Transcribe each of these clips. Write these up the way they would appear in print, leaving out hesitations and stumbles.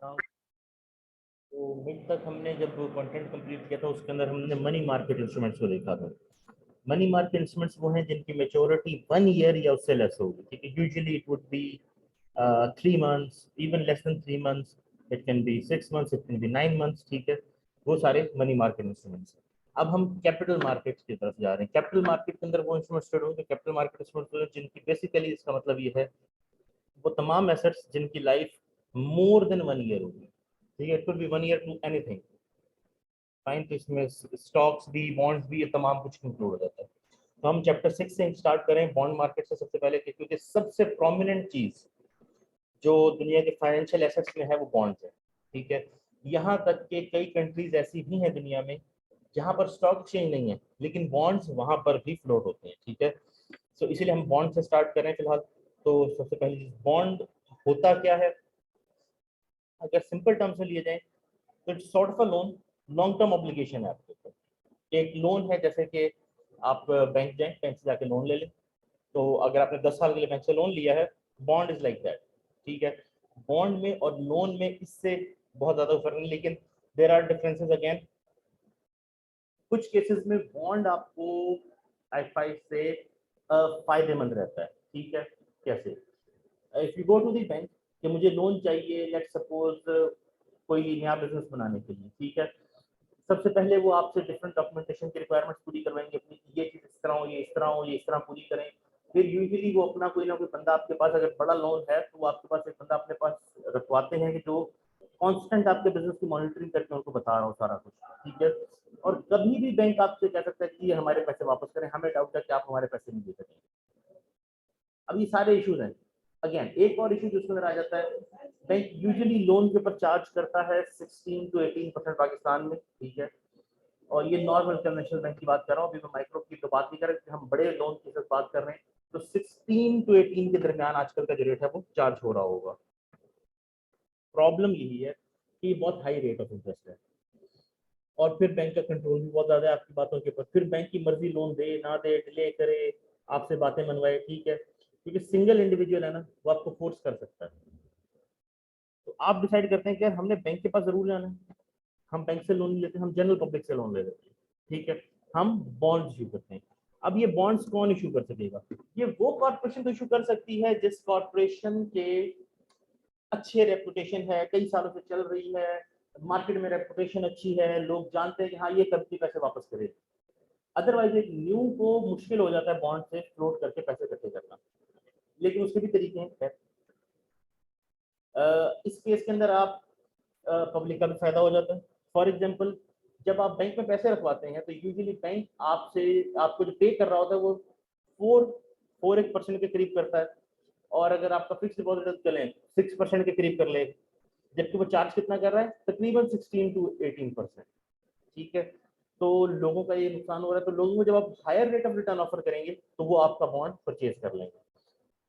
हाँ, तो मिड तक हमने जब कंटेंट कंप्लीट किया था उसके अंदर हमने मनी मार्केट इंस्ट्रूमेंट्स को देखा था। मनी मार्केट इंस्ट्रूमेंट्स वो हैं जिनकी मेच्योरिटी 1 ईयर या उससे लेस होगी, ठीक है। Usually it would be 3 months, even less than 3 months. It can B 6 months, it can B 9 months, ठीक है। वो सारे मनी मार्केट इंस्ट्रूमेंट्स हैं। अब हम कैपिटल मार्केट्स की तरफ जा रहे हैं। कैपिटल मार्केट के अंदर वो इंस्ट्रूमेंट्स ट्रेड होंगे, कैपिटल मार्केट इंस्ट्रूमेंट्स जिनकी बेसिकली इसका मतलब ये है वो तमाम एसेट्स जिनकी लाइफ मोर देन 1 ईयर होगी, ठीक है। It could be 1 year to anything, fine. तो इसमें स्टॉक्स भी, बॉन्ड्स भी, ये तमाम कुछ इंक्लूड हो जाता है। तो हम चैप्टर 6 से स्टार्ट करें बॉन्ड मार्केट से सबसे पहले, क्योंकि सबसे प्रोमिनेंट चीज जो दुनिया के फाइनेंशियल एसेट्स में है वो बॉन्ड्स है, ठीक है। यहाँ तक कि कई कंट्रीज ऐसी भी हैं दुनिया में जहाँ पर स्टॉक एक्सचेंज नहीं है लेकिन बॉन्ड्स वहां पर भी फ्लोट होते हैं, ठीक है। सो इसीलिए हम बॉन्ड से स्टार्ट करें फिलहाल। तो सबसे पहले बॉन्ड होता क्या है, अगर सिंपल टर्म्स में लिए जाए तो it's sort of a loan, long term obligation है आपके ऊपर। एक लोन है, जैसे कि आप बैंक जाएं, बैंक से जाके लोन ले लें। तो अगर आपने 10 साल के लिए बैंक से लोन लिया है, बॉन्ड इज लाइक दैट, ठीक है। बॉन्ड में और लोन में इससे बहुत ज्यादा फर्क नहीं, लेकिन देर आर डिफरेंसेस अगेन। कुछ केसेस में बॉन्ड आपको आई से फायदेमंद रहता है, ठीक है। कैसे? If you go to the bank कि मुझे लोन चाहिए, लेट सपोज कोई नया बिजनेस बनाने के लिए, ठीक है। सबसे पहले वो आपसे डिफरेंट डॉक्यूमेंटेशन की रिक्वायरमेंट्स पूरी करवाएंगे अपनी, ये चीज इस तरह हो, ये इस तरह हो, ये इस तरह पूरी करें। फिर यूजुअली वो अपना कोई ना कोई बंदा आपके पास, अगर बड़ा लोन है तो वो आपके पास एक बंदा अपने पास रखवाते हैं कि जो कांस्टेंट आपके बिजनेस की मॉनिटरिंग करके उनको बता रहा हूँ सारा कुछ, ठीक है। और कभी भी बैंक आपसे कह सकता है कि हमारे पैसे वापस करें, हमें डाउट है कि आप हमारे पैसे नहीं दे सकेंगे। अब ये सारे इश्यूज हैं। अगेन एक और इशू जिसके अंदर आ जाता है, बैंक यूजुअली लोन के ऊपर चार्ज करता है 16 to 18% पाकिस्तान में, ठीक है। और ये नॉर्मल कन्वेंशनल बैंक की बात कर रहा हूँ, अभी मैं माइक्रो की तो बात नहीं कर रहे, हम बड़े लोन की बात कर रहे हैं। तो 16 to 18 के दरमियान आजकल का जो रेट है वो चार्ज हो रहा होगा। प्रॉब्लम यही है कि बहुत हाई रेट ऑफ इंटरेस्ट है और फिर बैंक का कंट्रोल भी बहुत ज्यादा है आपकी बातों के ऊपर। फिर बैंक की मर्जी लोन दे ना दे, डिले करे, आपसे बातें मनवाए, ठीक है। क्योंकि सिंगल इंडिविजुअल है ना, वो आपको फोर्स कर सकता है। तो आप डिसाइड करते हैं कि यार हमने बैंक के पास जरूर जाना है, हम बैंक से लोन लेते हैं, हम जनरल पब्लिक से लोन ले लेते हैं, ठीक है। हम बॉन्ड्स इशू करते हैं। अब ये बॉन्ड्स कौन इशू कर सकेगा? ये वो कॉर्पोरेशन तो इशू कर सकती है जिस कॉर्पोरेशन के अच्छे रेपुटेशन है, कई सालों से चल रही है, मार्केट में रेपुटेशन अच्छी है, लोग जानते हैं कि हाँ ये कंपनी पैसे वापस करे। अदरवाइज एक न्यू को मुश्किल हो जाता है बॉन्ड से फ्लोट करके पैसे इकट्ठे करना, लेकिन उसके भी तरीके हैं। इस केस के अंदर आप पब्लिक का भी फायदा हो जाता है। फॉर एग्जाम्पल, जब आप बैंक में पैसे रखवाते हैं तो यूजुअली बैंक आपसे, आपको जो पे कर रहा होता है वो 4 4 एक % के करीब करता है। और अगर आपका फिक्स डिपॉजिट चलें 6% के करीब कर ले, जबकि वो चार्ज कितना कर रहा है, तकरीबन 16 to 18%, ठीक है। तो लोगों का ये नुकसान हो रहा है। तो लोगों को जब आप higher rate of return offer करेंगे तो वो आपका बॉन्ड परचेज कर लेंगे।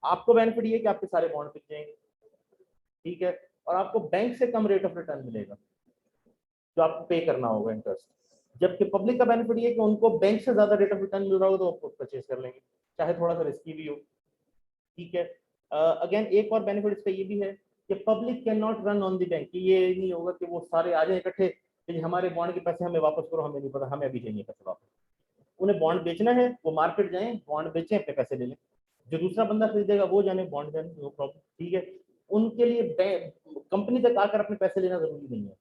आपको बेनिफिट ये है कि आपके सारे बॉन्ड बिक जाएंगे, ठीक है। और आपको बैंक से कम रेट ऑफ रिटर्न मिलेगा जो आपको पे करना होगा इंटरेस्ट। जबकि पब्लिक का बेनिफिट ये है कि उनको बैंक से ज्यादा रेट ऑफ रिटर्न मिल रहा होगा तो वो परचेज कर लेंगे, चाहे थोड़ा सा रिस्की भी हो, ठीक है। अगेन एक और बेनिफिट इसका ये भी है कि public can not run on the bank. ये नहीं होगा कि वो सारे आ जाए इकट्ठे कि हमारे बॉन्ड के पैसे हमें वापस करो, हमें नहीं पता, हमें अभी चाहिए पैसे वापस। उन्हें बॉन्ड बेचना है, वो मार्केट जाए, बॉन्ड बेचें, अपने पैसे ले लें। जो दूसरा बंदा खरीदेगा वो जाने बॉन्ड जाने, नो प्रॉब्लम, ठीक है। उनके लिए कंपनी तक आकर अपने पैसे लेना जरूरी नहीं है,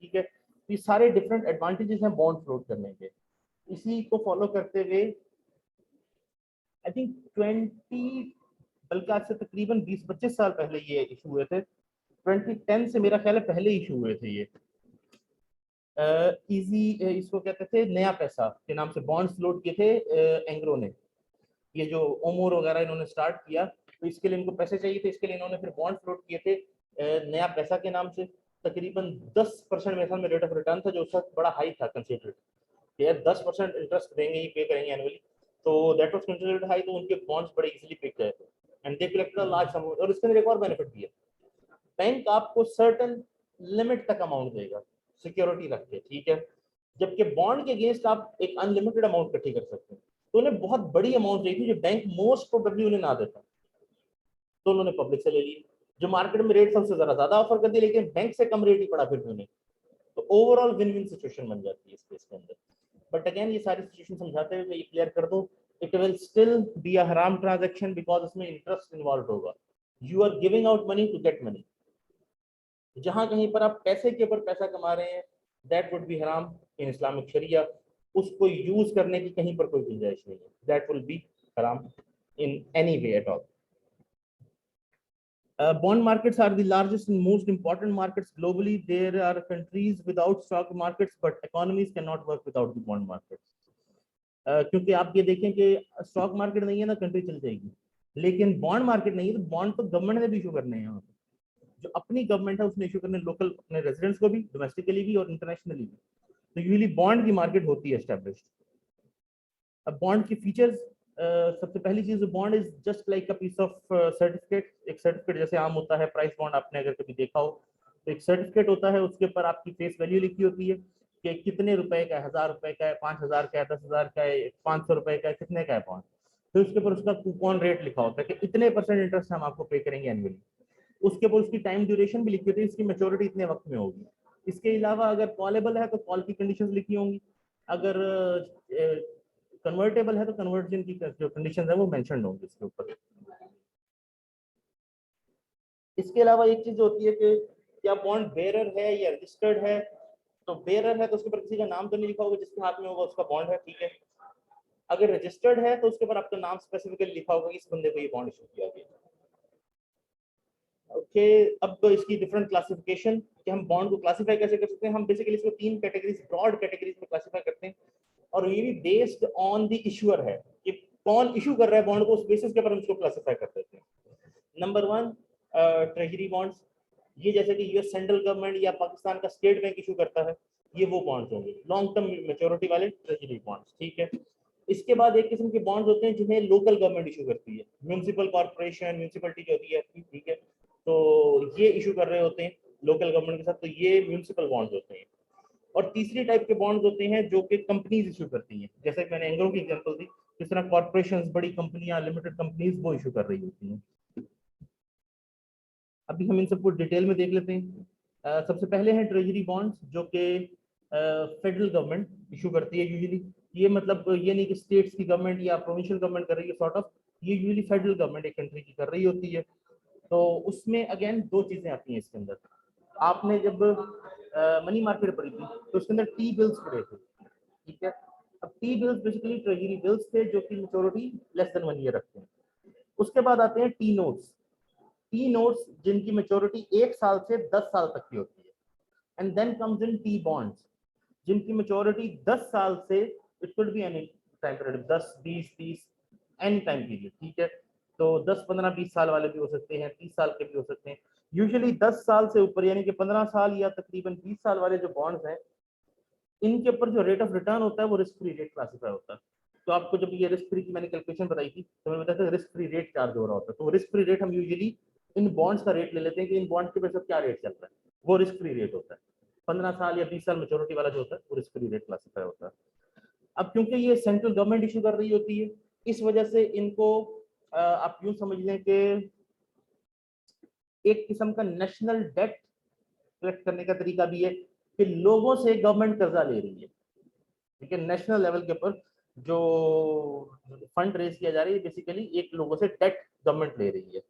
ठीक है। तो ये सारे डिफरेंट एडवांटेजेस हैं बॉन्ड फ्लोट करने के। इसी को फॉलो करते हुए आई थिंक 20, बल्कि आज से तकरीबन 20-25 साल पहले ये इशू हुए थे। 2010 से मेरा ख्याल है पहले इशू हुए थे ये। इजी, इसको कहते थे नया पैसा के नाम से बॉन्ड्स फ्लोट किए थे एंग्रो ने। ये जो ओमोर वगैरह इन्होंने स्टार्ट किया, तो इसके लिए इनको पैसे चाहिए थे, इसके लिए इन्होंने फिर बॉन्ड फ्लोट किए थे नया पैसा के नाम से। तकरीबन 10% मेरे ख्याल में रेट ऑफ रिटर्न था, जो उस वक्त बड़ा हाई था कंसिडर्ड। यार 10% इंटरेस्ट देंगे ही, पे करेंगे एनुअली, तो दैट वाज कंसिडर्ड हाई। तो उनके बॉन्ड्स बड़े इजीली पिक गए थे and they collected a large amount. और इसके अंदर एक और बेनिफिट भी है, बैंक आपको सर्टन लिमिट तक अमाउंट देगा सिक्योरिटी रख के, ठीक है। जबकि बॉन्ड के अगेंस्ट आप एक अनलिमिटेड अमाउंट इकट्ठी कर सकते हैं। तो उन्हें बहुत बड़ी अमाउंट चाहिए थी जो बैंक मोस्ट प्रोबेबली उन्हें ना देता, तो उन्होंने पब्लिक से ले ली। जो मार्केट में रेट सबसे ज्यादा ऑफर कर दिए, लेकिन बैंक से कम रेट ही पड़ा फिर भी उन्हें, तो ओवरऑल विन विन सिचुएशन बन जाती है इस केस के अंदर। बट अगेन ये सारी सिचुएशन समझाते हुए ये क्लियर कर दो, it will still be a हराम ट्रांजैक्शन बिकॉज उसमें इंटरेस्ट इन्वॉल्व होगा। You are giving out money to get money. जहां कहीं पर आप पैसे के ऊपर पैसा कमा रहे हैं, दैट वुड बी हराम इन इस्लामिक शरिया। उसको यूज करने की कहीं पर कोई गुंजाइश नहीं है, दैट विल बी हराम in any way at all. Bond markets are the largest and most important markets globally. There are countries without stock markets, but economies cannot work without the bond markets. क्योंकि आप ये देखें कि stock market नहीं है ना, country चल जाएगी, लेकिन बॉन्ड मार्केट नहीं है तो बॉन्ड तो गवर्नमेंट ने भी इशू करने हैं यहाँ पे। जो अपनी गवर्नमेंट है उसने इशू करने लोकल अपने रेजिडेंट्स को भी, डोमेस्टिकली भी और इंटरनेशनली भी। तो यूजली बॉन्ड की मार्केट होती है एस्टेब्लिश्ड। अब बॉन्ड की फीचर्स, सबसे पहली चीज, bond is just like a piece of certificate. एक सर्टिफिकेट जैसे आम होता है, प्राइस बॉन्ड आपने अगर कभी देखा हो, तो एक सर्टिफिकेट होता है, उसके ऊपर आपकी फेस वैल्यू लिखी होती है कि कितने रुपए का है, 1000 रुपए का है, 5000 का है, 10,000 का है, 500 रुपए का है, कितने का है बॉन्ड। तो उसके ऊपर उसका कूपन रेट लिखा होता है कि इतने परसेंट इंटरेस्ट हम आपको पे करेंगे एनुअली। उसके ऊपर उसकी टाइम ड्यूरेशन भी लिखी होती है, इसकी मेच्योरिटी इतने वक्त में होगी। इसके अलावा अगर कॉलेबल है तो कॉल की कंडीशंस लिखी होंगी, अगर कन्वर्टेबल है तो कन्वर्जन की जो कंडीशन है वो मेंशन होंगी इसके ऊपर। इसके अलावा एक चीज होती है कि क्या बॉन्ड बेरर है या रजिस्टर्ड है। तो बेरर है तो उसके ऊपर किसी का नाम तो नहीं लिखा होगा, जिसके हाथ में होगा उसका बॉन्ड है, ठीक है। अगर रजिस्टर्ड है तो उसके ऊपर आपका नाम स्पेसिफिकली लिखा होगा कि इस बंदे को ये बॉन्ड इशू किया गया। ओके, अब तो इसकी डिफरेंट क्लासिफिकेशन कि हम बॉन्ड को क्लासिफाई कैसे कर सकते हैं। हम बेसिकली इसको तीन कैटेगरीज, ब्रॉड कैटेगरीज में क्लासिफाई करते हैं, और ये भी बेस्ड ऑन द इशूअर है कि कौन इशू कर रहा है बॉन्ड को, उस बेसिस के ऊपर हम इसको क्लासिफाई कर देते हैं। Number 1, treasury bonds. ये जैसे कि यूएस सेंट्रल गवर्नमेंट या पाकिस्तान का स्टेट बैंक इशू करता है, ये वो बॉन्ड्स होंगे, लॉन्ग टर्म मैच्योरिटी वाले ट्रेजरी बॉन्ड्स, ठीक है। इसके बाद एक किस्म के बॉन्ड्स होते हैं जिन्हें लोकल गवर्नमेंट इशू करती है, म्यूनिसिपल कॉर्पोरेशन, म्यूनिसिपलिटी जो होती है, ठीक है, तो ये इशू कर रहे होते हैं लोकल गवर्नमेंट के साथ, तो ये म्यूनिसिपल बॉन्ड्स होते हैं। और तीसरी टाइप के बॉन्ड्स होते हैं जो कि कंपनीज इशू करती हैं, जैसे कि मैंने एंग्रो की एग्जांपल दी, जिस तरह कॉर्पोरेशंस, बड़ी कंपनियां, लिमिटेड कंपनीज वो इशू कर रही होती हैं। अभी हम इन सबको डिटेल में देख लेते हैं। सबसे पहले हैं ट्रेजरी बॉन्ड्स, जो कि फेडरल गवर्नमेंट इशू करती है यूजुअली। ये मतलब ये नहीं कि स्टेट्स की गवर्नमेंट या प्रोविंशियल गवर्नमेंट कर रही है, सॉर्ट ऑफ, ये यूजुअली फेडरल गवर्नमेंट एक कंट्री की कर रही होती है। तो उसमें अगेन दो चीजें आती हैं इसके अंदर। आपने जब मनी मार्केट पढ़ी थी तो उसके अंदर टी बिल्स पढ़े थे, ठीक है। अब T bills basically treasury bills थे जो कि मेच्योरिटी लेस देन 1 ईयर रखते हैं। उसके बाद आते हैं टी नोट्स। टी नोट्स जिनकी मेच्योरिटी 1 साल से 10 साल तक की होती है। And then comes in T bonds, जिनकी मेच्योरिटी 10 साल से, it could be any time period, 10, 20, 30, any time period, ठीक है। तो 10, 15, 20 साल वाले भी हो सकते हैं, 30 साल के भी हो सकते हैं। यूजुअली 10 साल से ऊपर यानी कि 15 साल या तकरीबन 20 साल वाले जो बॉन्ड्स हैं, इनके ऊपर जो रेट ऑफ रिटर्न होता है वो रिस्क फ्री रेट क्लासिफाई होता है। तो आपको जब ये रिस्क फ्री की मैंने कैलकुलेशन बताई थी तो मैंने बताया था रिस्क फ्री रेट चार्ज हो रहा होता है। तो रिस्क फ्री रेट हम यूजुअली इन बॉन्ड्स का रेट ले लेते हैं कि इन बॉन्ड्स के पैसे क्या रेट चल रहा है, वो रिस्क फ्री रेट होता है। 15 साल या 20 साल मेच्योरिटी वाला जो होता है वो रिस्क फ्री रेट क्लासिफाई होता है। अब क्योंकि ये सेंट्रल गवर्नमेंट इशू कर रही होती है, इस वजह से इनको आप यूं समझ लें कि एक किस्म का नेशनल डेट कलेक्ट करने का तरीका भी है कि लोगों से गवर्नमेंट कर्जा ले रही है, ठीक है। नेशनल लेवल के ऊपर जो फंड रेज किया जा रही है, बेसिकली एक लोगों से डेट गवर्नमेंट ले रही है।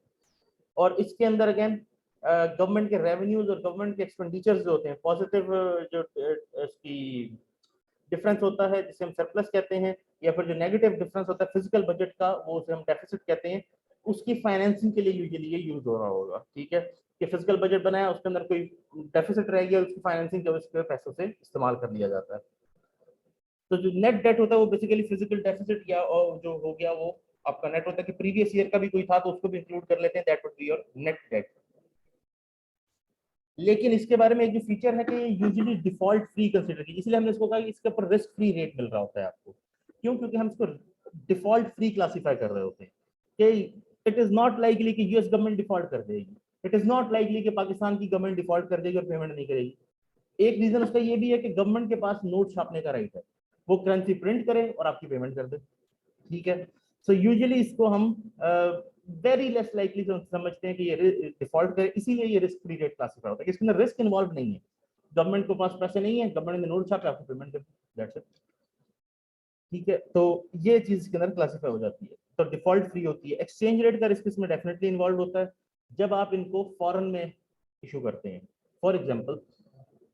और इसके अंदर अगेन गवर्नमेंट के रेवेन्यूज और गवर्नमेंट के एक्सपेंडिचर्स जो होते हैं, पॉजिटिव जो इसकी डिफरेंस होता है जिसे हम सरप्लस कहते हैं, या फिर जो नेगेटिव डिफरेंस होता है फिजिकल बजट का, वो उसे हम डेफिसिट कहते हैं, उसकी फाइनेंसिंग के लिए यूजुअली ये यूज हो रहा होगा, ठीक है। कि फिजिकल बजट बनाया, उसके अंदर कोई डेफिसिट रह गया, उसकी फाइनेंसिंग के उसके पैसों से इस्तेमाल कर लिया जाता है। तो जो नेट डेट होता है वो बेसिकली फिजिकल डेफिसिट या और जो हो गया वो आपका नेट होता है कि प्रीवियस ईयर का भी कोई था तो उसको भी इंक्लूड कर लेते हैं, that would be your net date. लेकिन इसके बारे में एक जो फीचर है कि यूजुअली डिफॉल्ट फ्री कंसीडर की, इसलिए हमने इसको कहा कि इसके ऊपर रिस्क फ्री रेट मिल रहा होता है आपको। क्यों? क्योंकि हम इसको डिफॉल्ट फ्री क्लासिफाई कर रहे होते हैं कि इट इज नॉट लाइकली कि यूएस गवर्नमेंट डिफॉल्ट कर देगी, इट इज नॉट लाइकली कि पाकिस्तान की गवर्नमेंट डिफॉल्ट कर देगी और पेमेंट नहीं करेगी। एक रीजन उसका ये भी है कि गवर्नमेंट के पास नोट छापने का राइट है, वो करेंसी प्रिंट करे और आपकी पेमेंट कर दे, ठीक है। सो यूजुअली इसको हम वेरी लेस लाइकली समझते हैं कि ये डिफॉल्ट करे, इसीलिए ये रिस्क फ्री रेट क्लासिफाई होता है, इसके अंदर रिस्क इन्वॉल्व नहीं है। गवर्नमेंट के पास पैसे नहीं है, गवर्नमेंट ने नोट छापा, आपको पेमेंट कर, दैट्स इट। ठीक है, तो ये चीज के अंदर क्लासिफाई हो जाती है, तो डिफॉल्ट फ्री होती है। एक्सचेंज रेट का रिस्क इसमें डेफिनेटली इन्वॉल्व होता है जब आप इनको फॉरेन में इशू करते हैं। फॉर एग्जांपल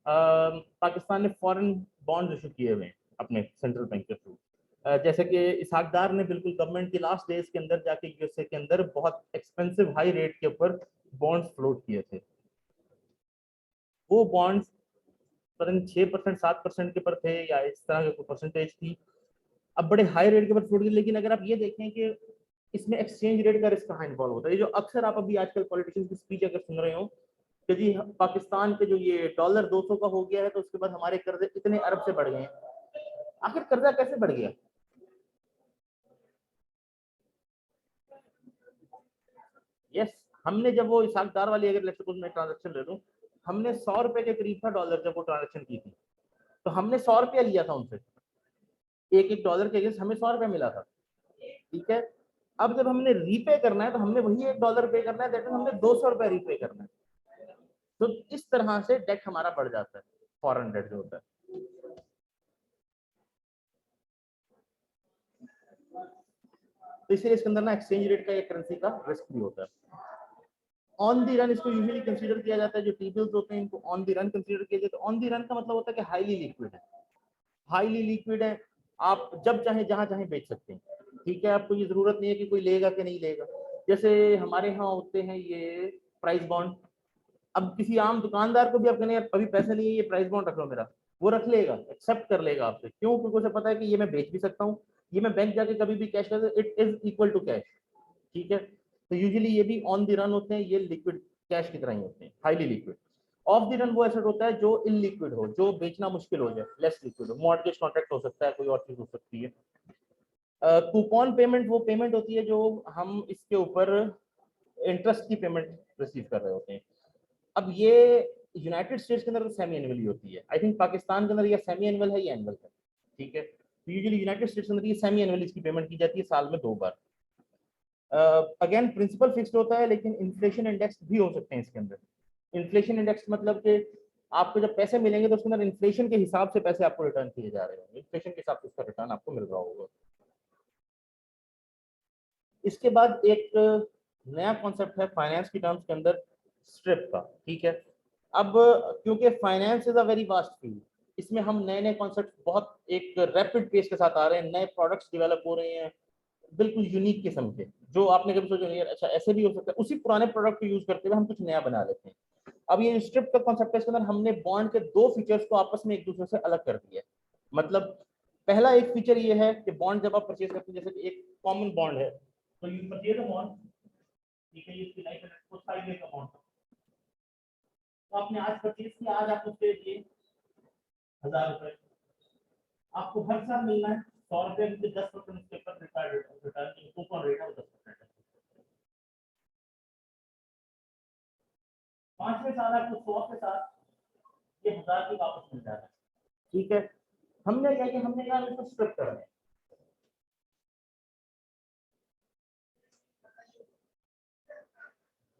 पाकिस्तान ने फॉरेन बॉन्ड इशू किए हुए हैं अपने सेंट्रल बैंक के थ्रू, जैसे कि इसहाकदार ने बिल्कुल गवर्नमेंट के लास्ट डेज के अंदर जाके यूएसए के अंदर बहुत एक्सपेंसिव हाई रेट के ऊपर बॉन्ड्स फ्लोट किए थे। वो बॉन्ड्स पता नहीं 6% 7% के ऊपर थे या इस तरह की परसेंटेज थी, अब बड़े हाई रेट के ऊपर फ्लोट किए। लेकिन अगर आप ये देखें कि इसमें एक्सचेंज रेट का रिस्क कहाँ इन्वॉल्व होता है, ये जो अक्सर आप अभी आजकल पॉलिटिशियंस की स्पीच अगर सुन रहे हो कि जी पाकिस्तान के जो ये डॉलर 200 का हो गया है तो उसके बाद हमारे कर्जे इतने अरब से बढ़ गए हैं, आखिर कर्जा कैसे बढ़ गया? यस, हमने जब वो इसहाकदार वाली अगर लेट्स सपोज मैं ट्रांजैक्शन ले लूं, हमने 100 रुपए के करीब था डॉलर जब वो ट्रांजैक्शन की थी, तो हमने 100 रुपया लिया था उनसे, एक एक डॉलर के अगेंस्ट हमें 100 रुपया मिला था। ठीक है, अब जब हमने रीपे करना है तो हमने वही $1 पे करना है, दैट मीन हमने 200 रुपया रीपे करना है। तो इस तरह से डेट हमारा बढ़ जाता है, फॉरेन डेट जो होता है। तो इसलिए इसके अंदर ना एक्सचेंज रेट का या करेंसी का रिस्क भी होता है। ऑन दी रन इसको यूजुअली कंसीडर किया जाता है, जो टी बिल्स होते हैं इनको ऑन दी रन कंसीडर किया जाता है। ऑन दी रन का मतलब होता है कि हाईली लिक्विड है, हाईली लिक्विड है, आप जब चाहे जहां चाहे बेच सकते हैं। ठीक है, आपको ये जरूरत नहीं है कि कोई लेगा कि नहीं लेगा। जैसे हमारे यहाँ होते हैं ये प्राइस बॉन्ड, अब किसी आम दुकानदार को भी आप कहने अभी पैसे नहीं है ये प्राइस बॉन्ड रख लो मेरा, वो रख लेगा, एक्सेप्ट कर लेगा आपसे। क्यों? क्योंकि उसे पता है कि ये मैं बेच भी सकता हूँ, ये मैं बैंक जाके कभी भी कैश कर, it is equal to cash. ठीक है, तो यूजुअली ये भी ऑन द रन होते हैं, ये लिक्विड कैश की तरह ही होते हैं, highly liquid. Of the run वो एसेट होता है जो इनलिक्विड हो, जो बेचना मुश्किल हो जाए, लेस लिक्विड हो, मॉर्गेज कॉन्ट्रैक्ट हो सकता है, कोई और चीज हो सकती है। कूपन पेमेंट वो पेमेंट होती है जो हम इसके ऊपर इंटरेस्ट की पेमेंट रिसीव कर रहे होते हैं। अब ये यूनाइटेड स्टेट्स के अंदर तो सेमी एनुअली होती है, आई थिंक पाकिस्तान के अंदर या सेमी एनुअल है या एनुअल है। ठीक है, तो यूजुअली यूनाइटेड स्टेट्स के अंदर ये सेमी एनुअल इसकी पेमेंट की जाती है, साल में 2 बार। अगेन प्रिंसिपल फिक्स्ड होता है, लेकिन इन्फ्लेशन इंडेक्स भी हो सकते हैं इसके अंदर। इन्फ्लेशन इंडेक्स मतलब कि आपको जब पैसे मिलेंगे तो उसके अंदर इन्फ्लेशन के हिसाब से पैसे आपको रिटर्न किए जा रहे होंगे, इन्फ्लेशन के हिसाब से उसका रिटर्न आपको मिल रहा होगा। इसके बाद एक नया कॉन्सेप्ट है फाइनेंस की टर्म्स के अंदर, स्ट्रिप का। ठीक है, अब क्योंकि finance is a very vast field, इसमें हम नए नए कॉन्सेप्ट बहुत एक रैपिड पेस के साथ आ रहे हैं, नए प्रोडक्ट्स डेवलप हो रहे हैं बिल्कुल यूनिक किस्म के, जो आपने कभी सोचा नहीं यार अच्छा ऐसे भी हो सकता है, उसी पुराने प्रोडक्ट को यूज करते हुए हम कुछ नया बना लेते हैं। अब ये स्ट्रिप का कॉन्सेप्ट है, इसके अंदर हमने बॉन्ड के दो फीचर्स को आपस में एक दूसरे से अलग कर दिया है। मतलब पहला एक फीचर ये है कि बॉन्ड जब आप परचेज करते हैं, जैसे कि एक कॉमन बॉन्ड है, तो यू परचेज अ बॉन्ड, ठीक है, इसकी लाइफ को 5 ईयर का बॉन्ड, तो आपने आज परचेज किया, आज आपको पे दिए 1000 रुपए, आपको हर साल मिलना है 100 रुपए में 10% उसके ऊपर रिटर्न कूपन रेट है 10%। 5वें साल आपको 100 के साथ ये 1000 की वापस मिल जाता है। ठीक है, हमने क्या किया, हमने कहा इसको स्ट्रिप कर दें।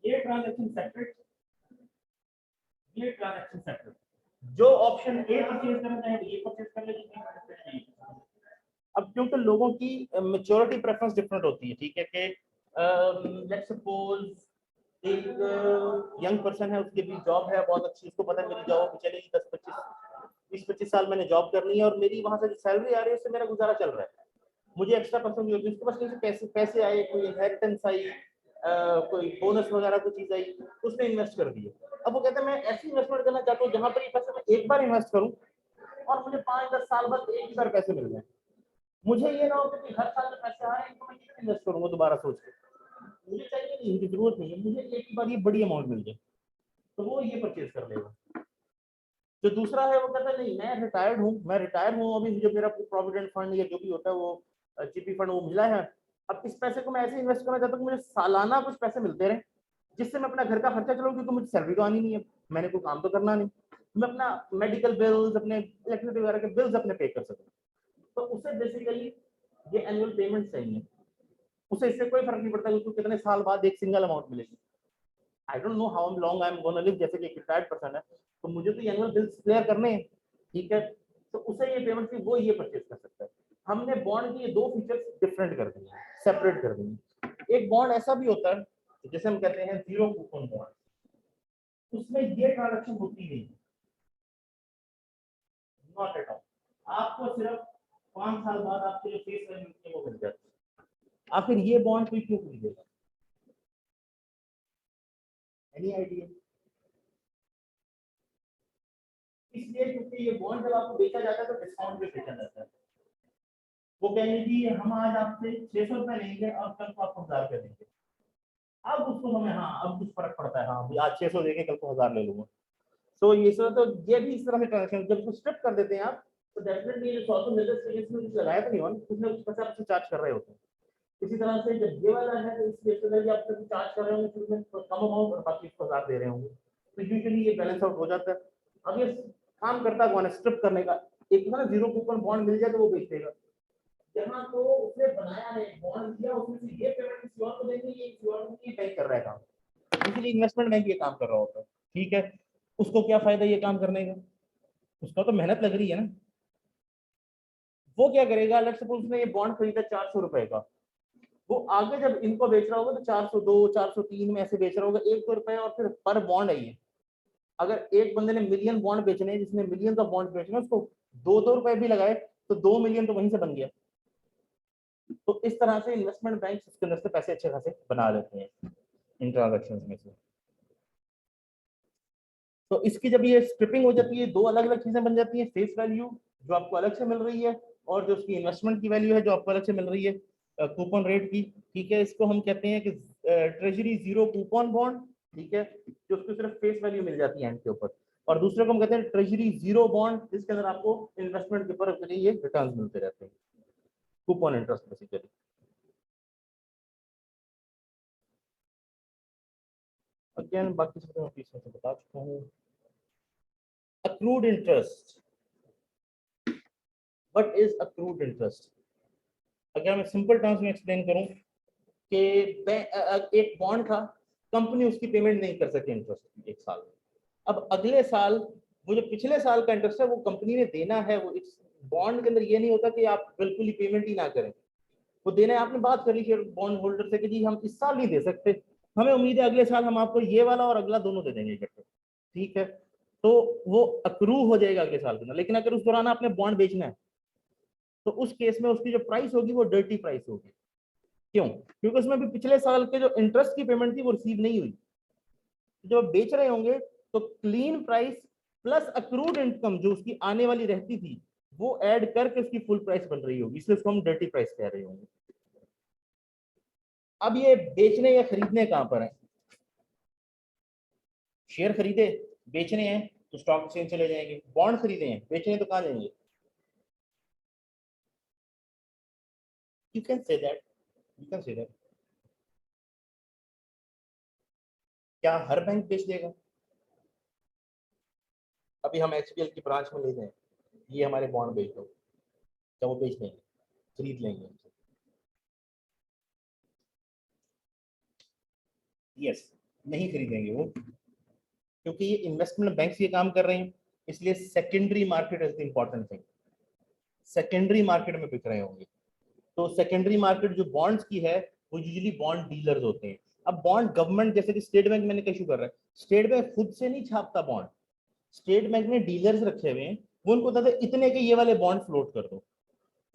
ये ट्रांजैक्शन सेपरेट, ये ट्रांजैक्शन सेपरेट, जो ऑप्शन ए परचेज करना चाहे वो ये परचेज कर ले। अब क्योंकि लोगों की मेच्योरिटी प्रेफरेंस डिफरेंट होती है, ठीक है, कि लेट्स सपोज एक यंग पर्सन है, उसके भी जॉब है बहुत अच्छी, उसको पता है मेरी जॉब चलेगी 10-25 साल मैंने जॉब करनी है और मेरी वहां से जो सैलरी आ रही है उससे मेरा गुजारा चल रहा है, मुझे एक्स्ट्रा पर्सन भी होती है, उसके पास कहीं पैसे पैसे आए, कोई इनहेरिटेंस आई, कोई बोनस वगैरह कोई चीज आई, उसने इन्वेस्ट कर दिए। अब वो कहते हैं मैं ऐसी इन्वेस्टमेंट करना चाहता हूँ जहां पर ये पैसे मैं एक बार इन्वेस्ट करूँ और मुझे 5-10 साल बाद एक ही बार पैसे मिल जाए, मुझे ये ना हो कि हर साल जो पैसे आ रहे हैं इनको मैं कितना इन्वेस्ट करूंगा दोबारा सोच के, मुझे चाहिए नहीं, मुझे जरूरत नहीं है, मुझे एक ही बार ये बड़ी अमाउंट मिल जाए, तो वो ये परचेज कर लेगा। जो दूसरा है वो कहता है नहीं मैं रिटायर्ड हूँ, मैं रिटायर हूँ अभी, मुझे मेरा प्रोविडेंट फंड या जो भी होता है वो जीपी फंड वो मिला है, अब इस पैसे को मैं ऐसे इन्वेस्ट करना चाहता हूँ मुझे सालाना कुछ पैसे मिलते रहे, जिससे मैं अपना घर का खर्चा चलाऊँ, क्योंकि मुझे सैलरी तो आनी नहीं है, मैंने कोई काम तो करना नहीं, मैं अपना मेडिकल बिल्स, अपने इलेक्ट्रिसिटी वगैरह के बिल्स अपने पे कर सकूँ, तो उसे बेसिकली ये एनुअल पेमेंट चाहिए। उसे इससे कोई फर्क नहीं पड़ता कि उसको कितने साल बाद एक सिंगल अमाउंट मिलेगी। I don't know how long I am gonna live, जैसे कि एक रिटायर्ड पर्सन है तो मुझे तो एनुअल बिल्स क्लियर करने हैं, ठीक है, तो उसे ये पेमेंट की वो ये परचेज कर सकता है। हमने बॉन्ड की ये दो फीचर्स डिफरेंट कर दिए, सेपरेट कर दिए। एक बॉन्ड ऐसा भी होता है जैसे हम कहते हैं जीरो कूपन बॉन्ड, उसमें ये ट्रांजैक्शन होती नहीं, नॉट एट ऑल। आपको सिर्फ 5 साल बाद आपके जो फेस वैल्यू है वो मिल जाती है। आखिर ये बॉन्ड कोई क्यों खरीदेगा? Any idea? इसलिए क्योंकि ये बॉन्ड जब आपको बेचा जाता है तो डिस्काउंट पे बेचा जाता है। वो कहेंगे जी हम आज आपसे 600 रुपए लेंगे और कल को आपको 1000 रुपए देंगे। अब उसको हमें हाँ अब कुछ फर्क पड़ता है, हाँ आज 600 देके कल को 1000 ले लूंगा। तो ये सब तो ये भी इस तरह से ट्रांजेक्शन जब इसको स्ट्रिप कर देते हैं आप तो डेफिनेटली ये सॉल्व मिलर सीरीज में कुछ लगाया तो नहीं होगा, कुछ ना कुछ 50% चार्ज कर रहे होते हैं। इसी तरह से जब ये वाला है तो इस केस में आप कुछ चार्ज कर रहे होंगे उसमें कम अमाउंट और बाकी 1000 दे रहे होंगे, तो यूजुअली ये बैलेंस आउट हो जाता है। अब ये काम करता कौन है स्ट्रिप करने का? एक ना जीरो कूपन बॉन्ड मिल जाए तो वो बेच देगा। जहाँ तो उसने बनाया है बॉन्ड दिया उसमें से ये पेमेंट किसी और को देंगे, ये किसी और को ये बैंक कर रहा है काम, इसलिए इन्वेस्टमेंट बैंक ये काम कर रहा होता है, ठीक है। उसको क्या फायदा ये काम करने का? उसका तो मेहनत लग रही है ना। वो क्या करेगा, लेट्स सपोज उसने ये बॉन्ड खरीदा 400 रुपए का, वो आगे जब इनको बेच रहा होगा तो 402 403 में ऐसे बेच रहा होगा, 1-2 रुपए और फिर पर बॉन्ड है ये। अगर एक बंदे ने मिलियन बॉन्ड बेचने हैं, जिसने मिलियन का बॉन्ड बेचना है, उसको 2-2 रुपए भी लगाए तो 2 मिलियन तो वहीं से बन गया। तो इस तरह से इन्वेस्टमेंट बैंक इसके अंदर से पैसे अच्छे खासे बना लेते हैं इन ट्रांजेक्शन में से। तो इसकी जब ये स्ट्रिपिंग हो जाती है, दो अलग अलग चीजें बन जाती है, फेस वैल्यू जो आपको अलग से मिल रही है और जो उसकी इन्वेस्टमेंट की वैल्यू है जो आपको अलग से मिल रही है कूपन रेट की, ठीक है। इसको हम कहते हैं कि ट्रेजरी जीरो कूपन बॉन्ड, ठीक है, जो उसको सिर्फ फेस वैल्यू मिल जाती है एंड के ऊपर। और दूसरे को हम कहते हैं ट्रेजरी जीरो बॉन्ड, जिसके अंदर आपको इन्वेस्टमेंट के ऊपर ये रिटर्न मिलते रहते हैं, कूपन इंटरेस्ट बेसिकली। अगेन बाकी चीजें मैं पीछे से बता चुका हूँ। accrued interest, what is accrued interest? अगर मैं सिंपल टर्म्स में एक्सप्लेन करूं कि एक बॉन्ड था, कंपनी उसकी पेमेंट नहीं कर सकी इंटरेस्ट एक साल में, अब अगले साल वो जो पिछले साल का इंटरेस्ट है वो कंपनी ने देना है। वो इस बॉन्ड के अंदर ये नहीं होता कि आप बिल्कुल ही पेमेंट ही ना करें, वो देना है। आपने बात कर ली शेयर बॉन्ड होल्डर से कि जी हम इस साल नहीं दे सकते, हमें उम्मीद है अगले साल हम आपको ये वाला और अगला दोनों दे देंगे इकट्ठे, ठीक है, तो वो अक्रू हो जाएगा अगले साल के अंदर। लेकिन अगर उस दौरान आपने बॉन्ड बेचना है तो उस केस में उसकी जो प्राइस होगी वो डर्टी प्राइस होगी। क्यों? क्योंकि उसमें भी पिछले साल के जो इंटरेस्ट की पेमेंट थी वो रिसीव नहीं हुई। जब आप बेच रहे होंगे तो clean price plus accrued income जो उसकी आने वाली रहती थी वो ऐड करके उसकी फुल प्राइस बन रही होगी, इसलिए उसको हम डर्टी प्राइस कह रहे होंगे। अब ये बेचने या खरीदने कहां पर है? शेयर खरीदे बेचने हैं तो स्टॉक एक्सचेंज चले जाएंगे, बॉन्ड खरीदे हैं बेचने हैं तो कहां जाएंगे? You can say that, you can say that. क्या हर बैंक बेच देगा? अभी हम एचपीएल की ब्रांच में ले जाएं, ये हमारे बॉन्ड बेच दो, क्या वो बेच लेंगे, खरीद लेंगे? यस, नहीं खरीदेंगे वो, क्योंकि ये इन्वेस्टमेंट बैंक्स ये काम कर रहे हैं, इसलिए secondary market is the important thing. Secondary market में बिक रहे होंगे, तो सेकेंडरी मार्केट जो बॉन्ड्स की है वो यूजुअली बॉन्ड डीलर्स होते हैं। अब बॉन्ड गवर्नमेंट जैसे कि स्टेट बैंक मैंने इशू कर रहा है, स्टेट बैंक खुद से नहीं छापता बॉन्ड, स्टेट बैंक ने डीलर्स रखे हुए हैं, वो उनको बताते इतने के ये वाले बॉन्ड फ्लोट कर दो,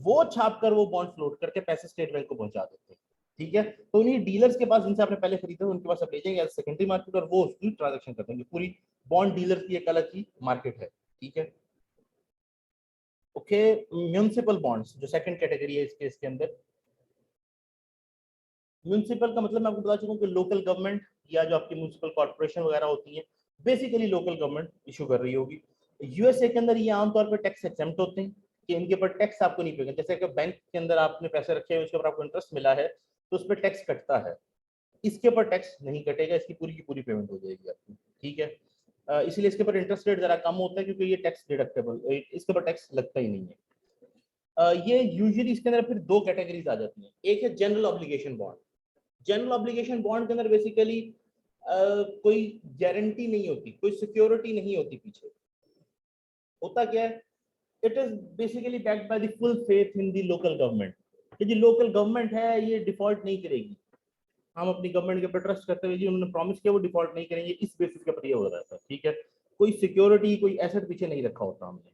वो छाप कर वो बॉन्ड फ्लोट करके पैसे स्टेट बैंक को पहुंचा देते हैं, ठीक है। तो उन्हीं डीलर्स के पास जिनसे आपने पहले खरीदा उनके पास आप ले जाएंगे सेकेंडरी मार्केट और वो उसकी ट्रांजेक्शन कर देंगे। पूरी बॉन्ड डीलर की एक अलग ही मार्केट है, ठीक है। ओके, म्यूनिसिपल बॉन्ड्स जो सेकंड कैटेगरी है इस केस के अंदर, म्यूनिसिपल का मतलब मैं आपको बता चुका हूँ कि लोकल गवर्नमेंट या जो आपकी म्यूनिसिपल कॉर्पोरेशन वगैरह होती है, बेसिकली लोकल गवर्नमेंट इशू कर रही होगी। यूएसए के अंदर ये आमतौर पर टैक्स एग्जेम्प्ट होते हैं कि इनके ऊपर टैक्स आपको नहीं पेगा। जैसे कि बैंक के अंदर आपने पैसे रखे हैं उसके ऊपर आपको इंटरेस्ट मिला है तो उस पर टैक्स कटता है, इसके ऊपर टैक्स नहीं कटेगा, इसकी पूरी की पूरी पेमेंट हो जाएगी आपकी, ठीक है। इसलिए इसके ऊपर इंटरेस्ट रेट जरा कम होता है क्योंकि ये टैक्स डिडक्टेबल, इसके ऊपर टैक्स लगता ही नहीं है। ये यूजुअली इसके अंदर फिर दो कैटेगरीज आ जाती हैं। एक है general obligation bond. General obligation bond के अंदर बेसिकली कोई गारंटी नहीं होती, कोई सिक्योरिटी नहीं होती पीछे। होता क्या है, it is basically backed by the full faith in the local government, कि जो लोकल गवर्नमेंट है ये डिफॉल्ट नहीं करेगी, हम अपनी गवर्नमेंट के ऊपर ट्रस्ट करते हुए जी उन्होंने प्रॉमिस किया वो डिफॉल्ट नहीं करेंगे, इस बेसिस के ऊपर ये हो रहा था। ठीक है, कोई सिक्योरिटी कोई एसेट पीछे नहीं रखा होता हमने।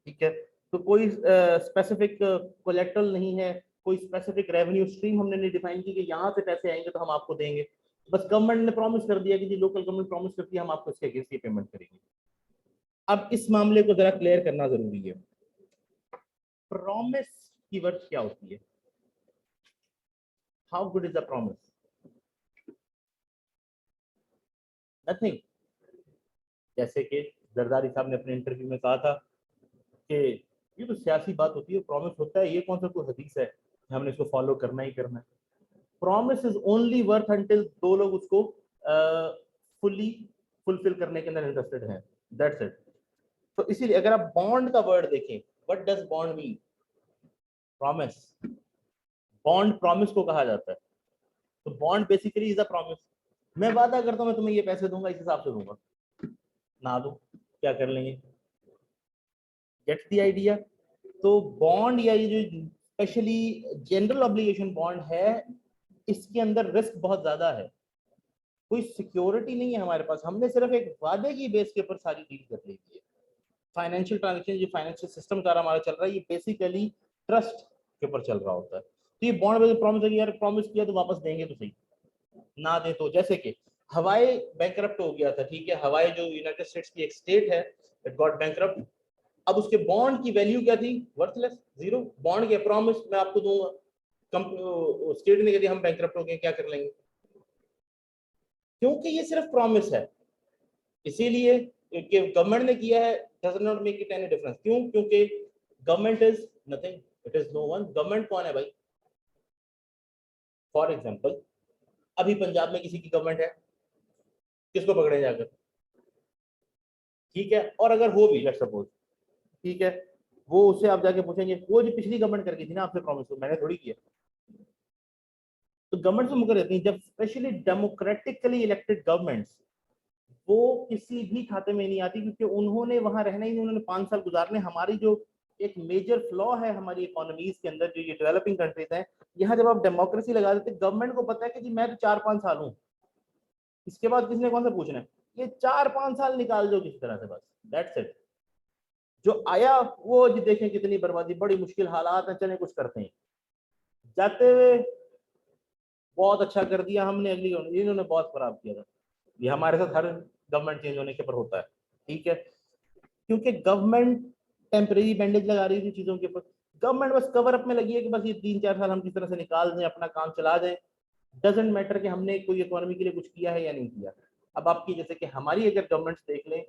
ठीक है, तो कोई स्पेसिफिक कोलेक्टरल नहीं है, कोई स्पेसिफिक रेवेन्यू स्ट्रीम हमने नहीं डिफाइन की कि यहाँ से पैसे आएंगे तो हम आपको देंगे। बस गवर्नमेंट ने प्रॉमिस कर दिया कि जी लोकल गवर्नमेंट प्रॉमिस करती है हम आपको इसके अगेंस्ट ये पेमेंट करेंगे। अब इस मामले को जरा क्लियर करना जरूरी है। प्रॉमिस की वर्ड क्या होती है? How good is the promise? Nothing. जैसे कि जरदारी साहब ने अपने इंटरव्यू में कहा था कि ये तो सियासी बात होती है, प्रॉमिस होता है, ये कौन सा कोई हदीस है हमने इसको फॉलो करना ही करना है। Promise is only worth until दो लोग उसको फुली फुलफिल करने के अंदर इंटरेस्टेड हैं, दैट्स इट। तो इसीलिए अगर आप बॉन्ड का वर्ड देखें, what does bond mean? Promise. Bond promise को कहा जाता है। तो bond basically is a promise. मैं वादा करता हूं मैं तुम्हें ये पैसे दूंगा, इस हिसाब से दूंगा, ना दो क्या कर लेंगे? Gets the idea? तो बॉन्ड या ये जो स्पेशली जनरल ऑब्लिगेशन बॉन्ड है, इसके अंदर रिस्क बहुत ज्यादा है, कोई सिक्योरिटी नहीं है हमारे पास, हमने सिर्फ एक वादे की बेस के ऊपर सारी डील कर ली है। फाइनेंशियल ट्रांजेक्शन, जो फाइनेंशियल सिस्टम सारा हमारा चल रहा है, ये बेसिकली ट्रस्ट के ऊपर चल रहा होता है। तो ये बॉन्ड में प्रॉमिस है कि यार प्रॉमिस किया तो वापस देंगे तो सही, ना दे तो। जैसे कि हवाई बैंकरप्ट हो गया था, ठीक है, हवाई जो यूनाइटेड स्टेट्स की एक स्टेट है, इट गॉट बैंकरप्ट। अब उसके बॉन्ड की वैल्यू क्या थी? Worthless, zero. बॉन्ड के प्रॉमिस मैं आपको दूंगा, स्टेट ने कह दिया हम बैंकरप्ट हो गए, क्या कर लेंगे? क्योंकि ये सिर्फ प्रॉमिस है, इसीलिए कि गवर्नमेंट ने किया है, does not make it any difference. क्यों? क्योंकि government is nothing, it is no one. Government कौन है भाई? फॉर एग्जांपल अभी पंजाब में किसी की गवर्नमेंट है, किसको पकड़े जाकर? ठीक है, और अगर हो भी लेट्स सपोज, ठीक है, वो उससे आप जाके पूछेंगे वो जो पिछली गवर्नमेंट करके थी ना आपसे प्रॉमिस, मैंने थोड़ी किया। तो गवर्नमेंट से मुकर रहती है, जब स्पेशली डेमोक्रेटिकली इलेक्टेड गवर्नमेंट्स, वो किसी भी खाते में नहीं आती, क्योंकि उन्होंने वहां रहना ही नहीं, उन्होंने 5 साल गुजारने। हमारी जो एक मेजर फ्लॉ है हमारी इकोनॉमीज के अंदर, जो ये डेवलपिंग कंट्रीज हैं, यहाँ जब आप डेमोक्रेसी लगा देते, गवर्नमेंट को पता है कि जी मैं तो 4-5 साल हूँ, इसके बाद किसने कौन सा पूछना है, ये 4-5 साल निकाल दो किसी तरह से, बस दैट्स इट। जो आया वो जी देखें कितनी बर्बादी, बड़ी मुश्किल हालात है, चले कुछ करते हैं, जाते हुए बहुत अच्छा कर दिया हमने, अगली इन्होंने बहुत खराब किया था। ये हमारे साथ हर गवर्नमेंट चेंज होने के ऊपर होता है। ठीक है, क्योंकि गवर्नमेंट टेम्परेरी बैंडेज लगा रही थी चीजों के ऊपर, गवर्नमेंट बस कवर अप में लगी है कि बस ये 3-4 साल हम किस तरह से निकाल दें, अपना काम चला जाए, डजेंट मैटर कि हमने कोई इकोनॉमी के लिए कुछ किया है या नहीं किया। अब आपकी जैसे कि हमारी अगर गवर्नमेंट देख लें,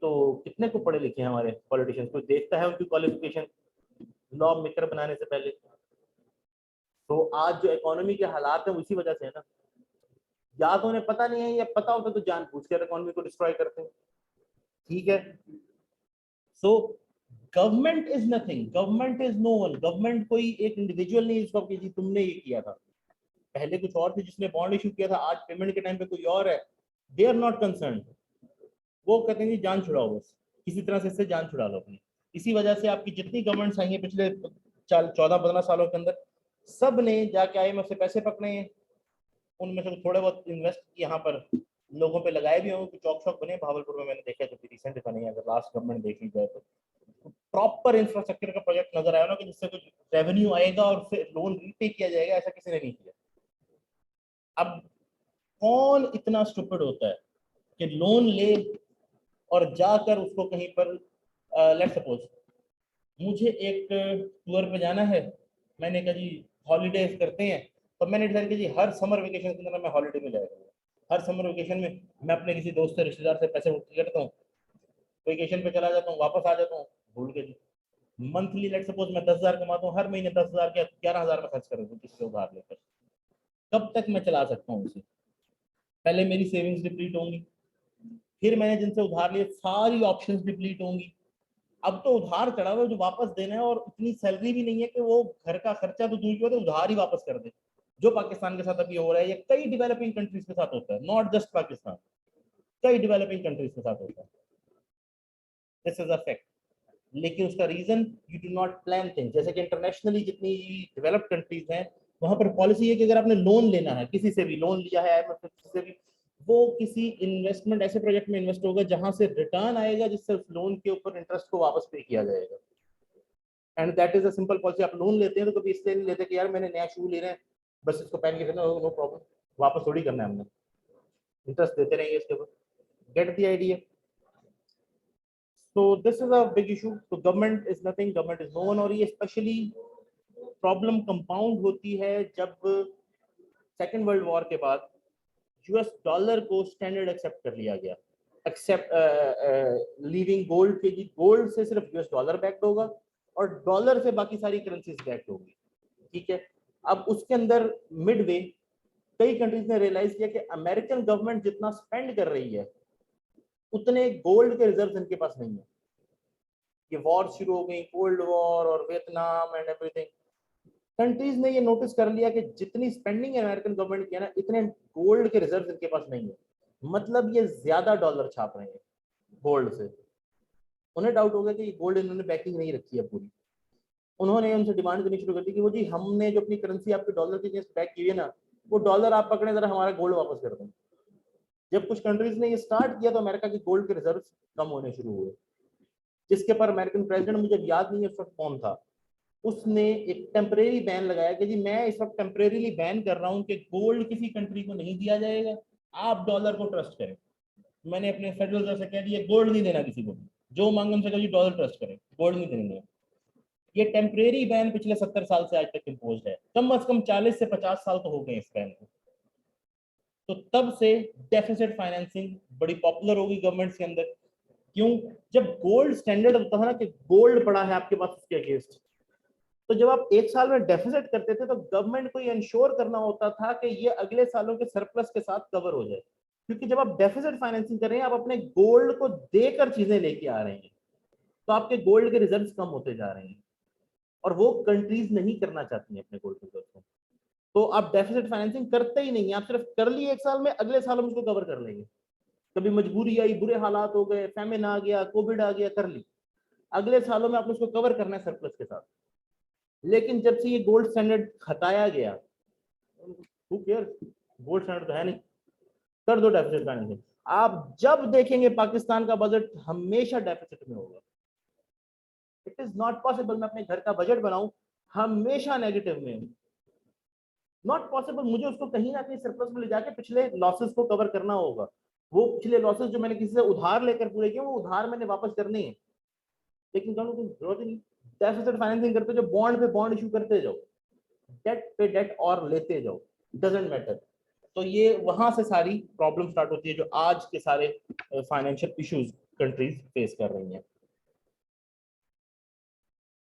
तो कितने को पढ़े लिखे हैं हमारे पॉलिटिशियंस, को देखता है उनकी क्वालिफिकेशन लॉ मेकर बनाने से पहले। तो आज जो इकोनॉमी के हालात है उसी वजह से है ना, या तो उन्हें पता नहीं है, या पता होता तो जानबूझ कर इकोनॉमी को डिस्ट्रॉय करते हैं। ठीक है, so government is nothing, government is no one. Government कोई एक इंडिविजुअल नहीं जिसको जी तुमने ये किया था, पहले कुछ और थे जिसने बॉन्ड इशू किया था, आज पेमेंट के टाइम पे कोई और है, दे आर नॉट कंसर्न। वो कहते हैं जी जान छुड़ाओ, बस किसी तरह से इससे जान छुड़ा लो अपनी। इसी वजह से आपकी जितनी गवर्नमेंट्स आई हैं पिछले 14-15 सालों के अंदर, सब ने जाके IMF से पैसे पकड़े हैं, उनमें से थोड़े बहुत इन्वेस्ट यहाँ पर लोगों पे लगाए भी होंगे, चौक चौक बने भावलपुर में, मैंने देखा जो रिसेंट बने हैं, अगर लास्ट गवर्नमेंट देखी जाए तो प्रॉपर इंफ्रास्ट्रक्चर का प्रोजेक्ट नजर आया ना, कि जिससे कुछ रेवेन्यू आएगा और फिर लोन रीपे किया जाएगा, ऐसा किसी ने नहीं किया। अब कौन इतना स्टूपिड होता है कि लोन ले और जाकर उसको कहीं पर, लेट्स सपोज मुझे एक टूर पे जाना है, मैंने कहा जी हॉलीडेज करते हैं, तो मैंने डिसाइड किया जी हर समर वेकेशन के अंदर मैं हॉलीडे में जाएगा, हर समर वेकेशन में मैं अपने किसी दोस्त से रिश्तेदार से पैसे उठ करता हूँ, वेकेशन पे चला जाता हूँ, वापस आ जाता हूँ भूल के जी। मंथली लेट सपोज मैं 10,000 कमाता हूँ, हर महीने 10,000 या 11,000 में खर्च करूँगा किसी से उधार लेकर, कब तक मैं चला सकता हूँ उसे? पहले मेरी सेविंग्स डिप्लीट होंगी, फिर मैंने जिनसे उधार लिए सारी ऑप्शंस डिप्लीट होंगी, अब तो उधार चढ़ा हुआ है जो वापस देना है, और इतनी सैलरी भी नहीं है कि वो घर का खर्चा तो दूर की बात है उधार ही वापस कर दे, जो पाकिस्तान के साथ अभी हो रहा है, या कई डेवलपिंग कंट्रीज के साथ होता है, नॉट जस्ट पाकिस्तान, कई डेवलपिंग कंट्रीज के साथ होता है। This is a fact. लेकिन उसका reason, you do not plan things. जैसे कि इंटरनेशनली जितनी डेवलप्ड कंट्रीज हैं, वहां पर पॉलिसी है कि अगर आपने लोन लेना है, किसी से भी लोन लिया है IMF से, किसी से भी, वो किसी इन्वेस्टमेंट ऐसे प्रोजेक्ट में इन्वेस्ट होगा जहां से रिटर्न आएगा, जिससे उस लोन के ऊपर इंटरेस्ट को वापस पे किया जाएगा। And that is a simple policy. आप लोन लेते हैं तो कभी इसलिए नहीं लेते कि यार मैंने नया शू ले रहे हैं, बस इसको पहन के देना, नो प्रॉब्लम, वापस थोड़ी करना है हमने, इंटरेस्ट देते रहेंगे इसके ऊपर। Get the idea? So this is a big issue. So government is nothing, government is no one, और ये स्पेशली प्रॉब्लम कंपाउंड होती है जब सेकेंड वर्ल्ड वॉर के बाद US डॉलर को स्टैंडर्ड एक्सेप्ट कर लिया गया, एक्सेप्ट लीविंग गोल्ड के, गोल्ड से सिर्फ US डॉलर बैक्ड होगा और डॉलर से बाकी सारी करेंसीज बैक्ड होगी। ठीक है, अब उसके अंदर मिडवे कई कंट्रीज ने रियलाइज किया कि अमेरिकन गवर्नमेंट जितना स्पेंड कर रही है उतने गोल्ड के रिजर्व इनके पास नहीं है। ये वॉर शुरू हो गई, कोल्ड वॉर और वियतनाम एंड एवरीथिंग, कंट्रीज ने ये नोटिस कर लिया कि जितनी स्पेंडिंग अमेरिकन गवर्नमेंट की है ना, इतने गोल्ड के रिजर्व इनके पास नहीं है, मतलब ये ज्यादा डॉलर छाप रहे हैं गोल्ड से। उन्हें डाउट हो गया कि गोल्ड इन्होंने बैकिंग नहीं रखी है पूरी। उन्होंने उनसे डिमांड करनी शुरू कर दी कि वो जी हमने जो अपनी करेंसी आपके डॉलर के अगेंस्ट बैक की है ना, वो डॉलर आप पकड़े जरा हमारा गोल्ड वापस कर दें। जब कुछ कंट्रीज ने ये स्टार्ट किया तो अमेरिका के गोल्ड के रिजर्व कम होने शुरू हुए, जिसके पर अमेरिकन प्रेसिडेंट, मुझे याद नहीं है उस वक्त कौन था, उसने एक टेम्परेरी बैन लगाया कि जी मैं इस वक्त टेम्परेरीली बैन कर रहा हूं कि गोल्ड किसी कंट्री को नहीं दिया जाएगा, आप डॉलर को ट्रस्ट करें। मैंने अपने फेडरल रिजर्व से कह दिया गोल्ड नहीं देना किसी को, जो मांगे उनसे कहिए डॉलर ट्रस्ट करें, गोल्ड नहीं देंगे। ये टेम्परेरी बैन पिछले 70 साल से आज तक इम्पोज है, कम से कम 40 से 50 साल तो हो गए इस बैन को। तो तब से डेफिसिट फाइनेंसिंग बड़ी पॉपुलर होगी गवर्नमेंट्स के अंदर। क्यों? जब गोल्ड स्टैंडर्ड होता था ना कि गोल्ड पड़ा है आपके पास उसके अगेंस्ट, तो जब आप एक साल में डेफिसिट करते थे तो गवर्नमेंट को ये इंश्योर करना होता था कि ये अगले सालों के सरप्लस के साथ कवर हो जाए, क्योंकि जब आप डेफिसिट फाइनेंसिंग कर रहे हैं, आप अपने गोल्ड को देकर चीजें लेके आ रहे हैं, तो आपके गोल्ड के रिजर्व्स कम होते जा रहे हैं, और वो कंट्रीज नहीं करना चाहती हैं अपने गोल्ड रिजर्व को। तो आप डेफिसिट फाइनेंसिंग करते ही नहीं, आप सिर्फ कर लिए एक साल में, अगले साल हम उसको कवर कर लेंगे। कभी मजबूरी आई, बुरे हालात हो गए, फैमिन आ गया, कोविड आ गया, कर ली, अगले सालों में आपने उसको कवर करना है सरप्लस के साथ। लेकिन जब से ये गोल्ड स्टैंडर्ड हटाया गया, हु केयर, गोल्ड स्टैंडर्ड तो है नहीं, कर दो डेफिसिट फाइनेंसिंग। आप जब देखेंगे पाकिस्तान का बजट हमेशा डेफिसिट में होगा। इट इज नॉट पॉसिबल मैं अपने घर का बजट बनाऊं हमेशा नेगेटिव में, नॉट पॉसिबल। मुझे उसको कहीं ना कहीं सरप्लस में ले जाके पिछले लॉसेस को कवर करना होगा। वो पिछले लॉसेस जो मैंने किसी से उधार लेकर पूरे किए, वो उधार मैंने वापस करने हैं। लेकिन जरूरत ही नहीं, डेफिसिट फाइनेंसिंग करते जाओ, बॉन्ड पे बॉन्ड इशू करते जाओ, डेट पे डेट और लेते जाओ, डजेंट मैटर। तो ये वहां से सारी प्रॉब्लम स्टार्ट होती है जो आज के सारे फाइनेंशियल इश्यूज कंट्रीज फेस कर रही हैं।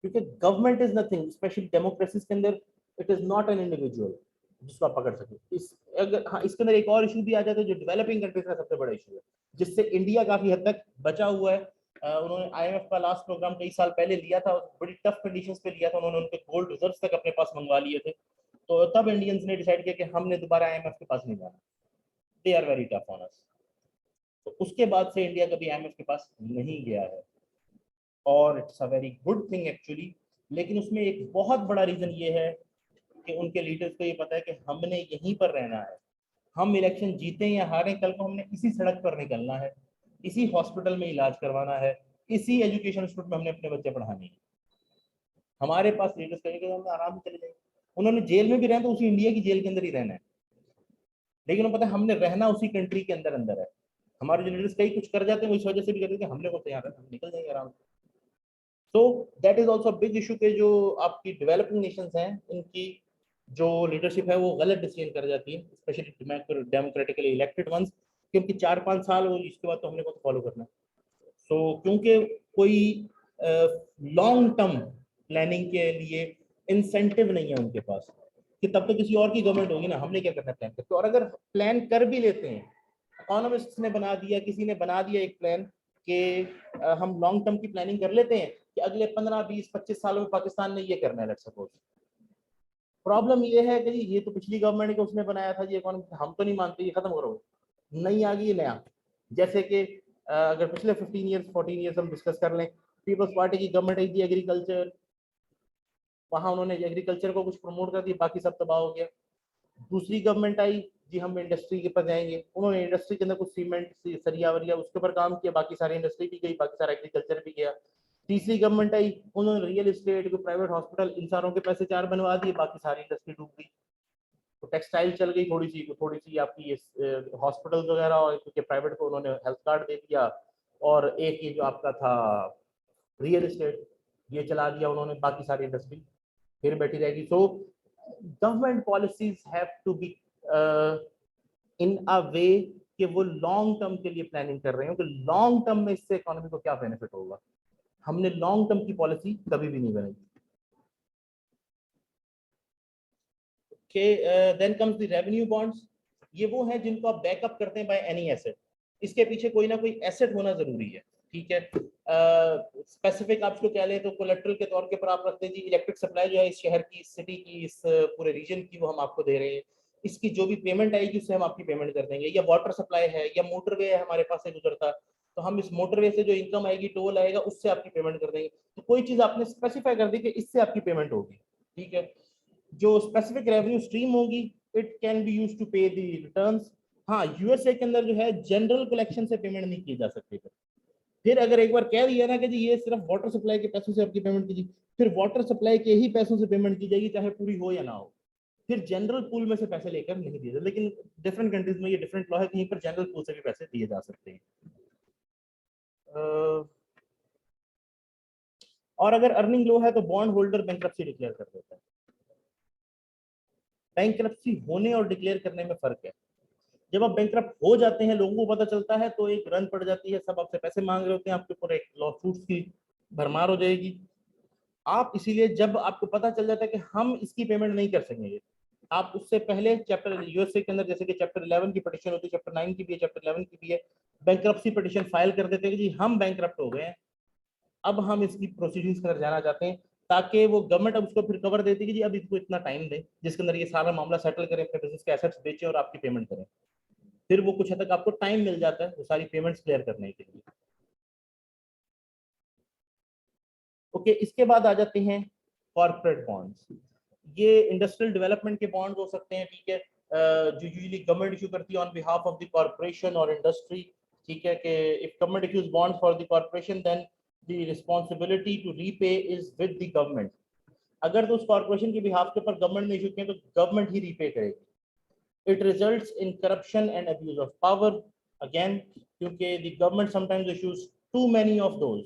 क्योंकि government is nothing, specially democracies के अंदर, it is not an individual जिसको आप पकड़ सके। इस अगर हाँ, इसके अंदर एक और इशू भी आ जाता है जो डेवलपिंग कंट्रीज का सबसे बड़ा इशू है, जिससे इंडिया काफी हद तक बचा हुआ है। उन्होंने IMF का लास्ट प्रोग्राम कई साल पहले लिया था, बड़ी टफ कंडीशंस पे लिया था उन्होंने, उनके गोल्ड रिजर्व्स तक अपने पास मंगवा लिए थे। तो तब इंडियंस ने डिसाइड किया कि हमने दोबारा IMF के पास नहीं जाना, they are very tough on us. तो उसके बाद से इंडिया कभी IMF के पास नहीं गया है, और it's a very good thing actually. लेकिन उसमें एक बहुत बड़ा रीजन ये है कि उनके लीडर्स को ये पता है कि हमने यहीं पर रहना है, हम इलेक्शन जीते या हारें, कल को हमने इसी सड़क पर निकलना है, इसी हॉस्पिटल में इलाज करवाना है, इसी एजुकेशन इंस्टीट्यूट में हमने अपने बच्चे पढ़ाने हैं। हमारे पास लीडर्स कहेंगे हम आराम से चले जाएंगे, उन्होंने जेल में भी रहना तो उसी इंडिया की जेल के अंदर ही रहना है, लेकिन उन्हें पता है हमने रहना उसी कंट्री के अंदर अंदर है। हमारे जो लीडर्स कई कुछ कर जाते हैं वो इस वजह से भी करते हैं कि हमने को तैयार है, हम निकल जाएंगे आराम से। तो that is also big issue के जो आपकी डेवलपिंग नेशंस हैं, इनकी जो लीडरशिप है वो गलत डिसीजन कर जाती है, स्पेशली डेमोक्रेटिकली इलेक्टेड वंस, क्योंकि 4-5 साल वो, इसके बाद तो हमने को फॉलो करना है। सो क्योंकि कोई लॉन्ग टर्म प्लानिंग के लिए इंसेंटिव नहीं है उनके पास कि तब तो किसी और की गवर्नमेंट होगी ना, हमने क्या करना है प्लान करके। और अगर प्लान कर भी लेते हैं, इकोनॉमिस्ट्स ने बना दिया, किसी ने बना दिया एक प्लान, कि हम लॉन्ग टर्म की प्लानिंग कर लेते हैं कि अगले 15, 20, 25 सालों में पाकिस्तान ने ये करना है, लेट्स सपोज। प्रॉब्लम ये है कि ये तो पिछली गवर्नमेंट के उसने बनाया था, ये इकोनॉमी हम तो नहीं मानते, ये खत्म करो, नई आ गई है नया। जैसे कि अगर पिछले 15 ईयर्स 14 ईयर्स हम डिस्कस कर लें, पीपल्स पार्टी की गवर्नमेंट आई थी, एग्रीकल्चर, वहां उन्होंने एग्रीकल्चर को कुछ प्रमोट कर दिया, बाकी सब तबाह हो गया। दूसरी गवर्नमेंट आई जी, हम इंडस्ट्री के पास जाएंगे, उन्होंने इंडस्ट्री के अंदर कुछ सीमेंट सरिया वरिया उसके ऊपर काम किया, बाकी सारी इंडस्ट्री भी गई, बाकी सारा एग्रीकल्चर भी गया। तीसरी गवर्नमेंट आई, उन्होंने रियल एस्टेट को, प्राइवेट हॉस्पिटल, इन सारों के पैसे चार बनवा दिए, बाकी सारी इंडस्ट्री डूब गई। तो टेक्सटाइल चल गई थोड़ी सी आपकी ये हॉस्पिटल वगैरह, और क्योंकि प्राइवेट को उन्होंने हेल्थ कार्ड दे दिया, और एक ये जो आपका था रियल एस्टेट, ये चला दिया उन्होंने, बाकी सारी इंडस्ट्री फिर बैठी रहेगी। So government policies have to be in a way कि वो लॉन्ग टर्म के लिए प्लानिंग कर रहे हो कि लॉन्ग टर्म में इससे इकोनॉमी को क्या बेनिफिट होगा। हमने लॉन्ग टर्म की पॉलिसी कभी भी नहीं बनाई। Then comes the revenue bonds. ये वो हैं जिनको आप बैकअप करते हैं बाय एनी एसेट। इसके पीछे कोई ना कोई एसेट होना जरूरी है, ठीक है। स्पेसिफिक आप इसको कह लें तो कोलेट्रल के तौर के पर आप रखते हैं जी, इलेक्ट्रिक सप्लाई जो है इस शहर की, इस सिटी की, इस पूरे रीजन की, वो हम आपको दे रहे हैं, इसकी जो भी पेमेंट आएगी उससे हम आपकी पेमेंट कर देंगे। या वाटर सप्लाई है, या मोटरवे है हमारे पास से गुजरता, तो हम इस मोटरवे से जो इनकम आएगी, टोल आएगा, उससे आपकी पेमेंट कर देंगे। तो कोई चीज आपने स्पेसिफाई कर दी कि इससे आपकी पेमेंट होगी, ठीक है। जो स्पेसिफिक रेवेन्यू स्ट्रीम होगी, it can be used to pay the returns. हाँ, यूएसए के अंदर जो है जनरल कलेक्शन से पेमेंट नहीं की जा सकती। फिर अगर एक बार कह दिया ना कि जी ये सिर्फ वाटर सप्लाई के पैसों से आपकी पेमेंट कीजिए, फिर वाटर सप्लाई के ही पैसों से पेमेंट की जाएगी, चाहे पूरी हो या ना हो। फिर जनरल पूल में से पैसे लेकर नहीं दिए जाते, लेकिन डिफरेंट कंट्रीज में ये डिफरेंट लॉ है, कहीं पर जनरल पूल से भी पैसे दिए जा सकते हैं। और अगर अर्निंग लो है तो बॉन्ड होल्डर बैंक्रप्सी डिक्लेयर कर देता है। बैंक्रप्सी होने और डिक्लेयर करने में फर्क है। जब आप बैंकरप्ट हो जाते हैं, लोगों को पता चलता है, तो एक रन पड़ जाती है, सब आपसे पैसे मांग रहे होते हैं, आपके ऊपर एक लॉ सूट्स की भरमार हो जाएगी। आप इसीलिए जब आपको पता चल जाता है कि हम इसकी पेमेंट नहीं कर सकेंगे, आप उससे पहले चैप्टर यूएसए के अंदर जैसे कि चैप्टर 11 की पिटीशन होती है, चैप्टर 9 की भी है, चैप्टर 11 की भी है, बैंक्रप्सी पिटीशन फाइल कर देते हैं कि जी हम बैंकरप्ट हो गए हैं, अब हम इसकी प्रोसीडिंग्स के अंदर जाना चाहते हैं, ताकि वो गवर्नमेंट अब उसको फिर कवर देती है कि जी अब इसको इतना टाइम दें जिसके अंदर ये सारा मामला सेटल करें, अपने बिजनेस के एसेट्स बेचें और आपकी पेमेंट करें। फिर वो कुछ हद तक आपको टाइम मिल जाता है वो सारी पेमेंट्स क्लियर करने के लिए। ओके, इसके बाद आ जाते हैं कॉर्पोरेट बॉन्ड्स। ये इंडस्ट्रियल डेवलपमेंट के बॉन्ड्स हो सकते हैं, ठीक है, जो यूजुअली गवर्नमेंट इशू करती है on behalf of the corporation और इंडस्ट्री, ठीक है, कि if government issues bonds for the corporation then the responsibility to repay is with the government. अगर तो उस कॉर्पोरेशन के बिहाफ के ऊपर गवर्नमेंट ने इशू किए तो गवर्नमेंट ही रीपे करेगी। It results in corruption and abuse of power, again क्योंकि the government sometimes issues too many of those,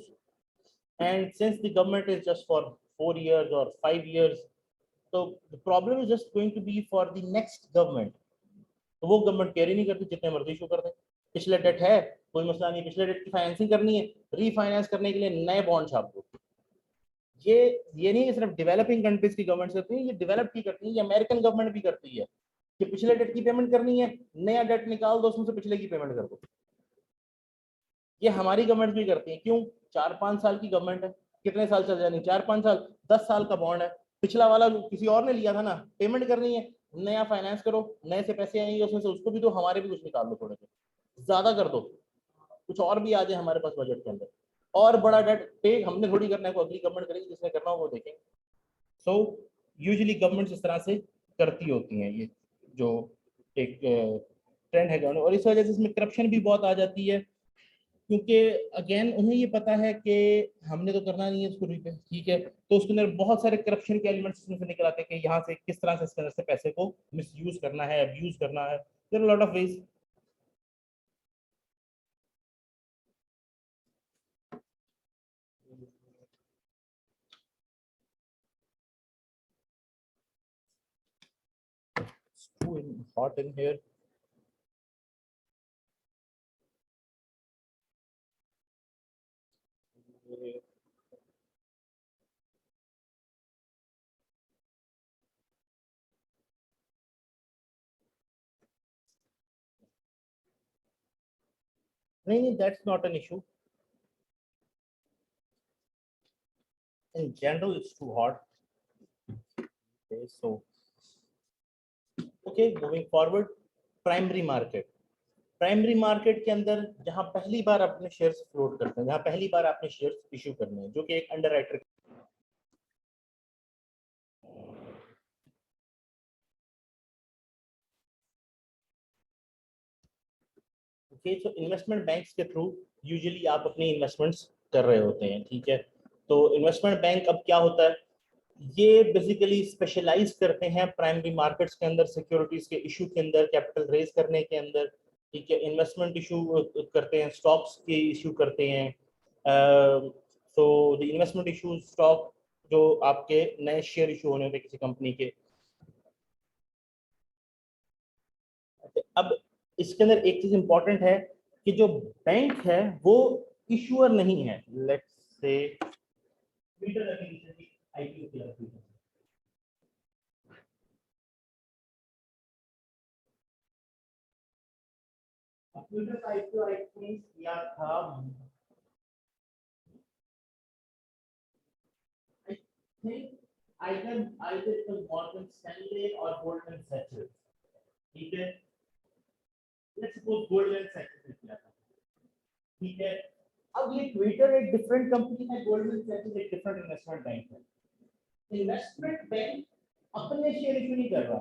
and since the government is just for 4 years or 5 years, so the problem is just going to be for the next government। तो वो government carry नहीं करती, जितने मर्जी issue कर दे। पिछले date है, कोई मसला नहीं, पिछले डेट की फाइनेंसिंग करनी है, रीफाइनेंस करने के लिए नए बॉन्ड छाप दो। ये नहीं सिर्फ डेवलपिंग कंट्रीज की गवर्नमेंट करती है, ये डेवलप की करती है, ये अमेरिकन गवर्नमेंट भी करती है कि पिछले डेट की पेमेंट करनी है, नया डेट निकाल दो, उसमें से पिछले की पेमेंट कर दो। ये हमारी गवर्नमेंट भी करती है। क्यों? 4-5 साल की गवर्नमेंट है, कितने साल चल जानी, 4-5 साल, 10 साल का बॉन्ड है, पिछला वाला किसी और ने लिया था ना, पेमेंट करनी है, नया फाइनेंस करो, नए से पैसे आएंगे, उसमें से उसको भी दो, हमारे भी कुछ निकाल दो, थोड़े से ज्यादा कर दो, कुछ और भी आ जाए हमारे पास बजट के अंदर, और बड़ा डेट पे हमने थोड़ी करना है, को अगली गवर्नमेंट करेगी, जिसने करना हो वो देखेंगे। सो यूजुअली गवर्नमेंट इस तरह से करती होती हैं, ये जो एक ट्रेंड है गवर्नमेंट, और इस वजह से इसमें करप्शन भी बहुत आ जाती है, क्योंकि अगेन उन्हें ये पता है कि हमने तो करना नहीं है इसको रिपे, ठीक है, तो उसके अंदर बहुत सारे करप्शन के एलिमेंट्स इसमें से निकल आते हैं कि यहाँ से किस तरह से इसके अंदर से पैसे को मिसयूज करना है, अब्यूज करना है, there are lot of ways. It's too hot in here. नहीं नहीं, that's not an issue. in general it's too hot. Okay, so okay, moving forward, primary market. Primary market के अंदर जहां पहली बार अपने शेयर्स फ्लोट करते हैं, जहां पहली बार आपने शेयर्स इश्यू करने हैं, जो कि एक underwriter okay. So investment banks के थ्रू यूजुअली आप अपनी इन्वेस्टमेंट्स कर रहे होते हैं, ठीक है। तो इन्वेस्टमेंट बैंक अब क्या होता है, ये बेसिकली स्पेशलाइज करते हैं प्राइमरी मार्केट्स के अंदर, सिक्योरिटीज के इशू के अंदर, कैपिटल रेज करने के अंदर, ठीक है। इन्वेस्टमेंट इशू करते हैं, स्टॉक्स के इशू करते हैं। तो द इन्वेस्टमेंट इशू स्टॉक जो आपके नए शेयर इशू होने होते किसी कंपनी के। अब इसके अंदर एक चीज इंपॉर्टेंट है कि जो बैंक है वो इशूअर नहीं है। लेट्स से आईपीओ की कंप्यूटर का आईपीओ आई थिंक किया था, I think either Morgan Stanley और गोल्डमैन सैचेस, ठीक है। लेट्स सपोज गोल्डमैन सैचेस ने किया था, ठीक है। अब ये ट्विटर एक डिफरेंट कंपनी है, गोल्डमैन सैचेस एक डिफरेंट इन्वेस्टमेंट बैंक है। इन्वेस्टमेंट बैंक अपने शेयर इशू नहीं कर रहा,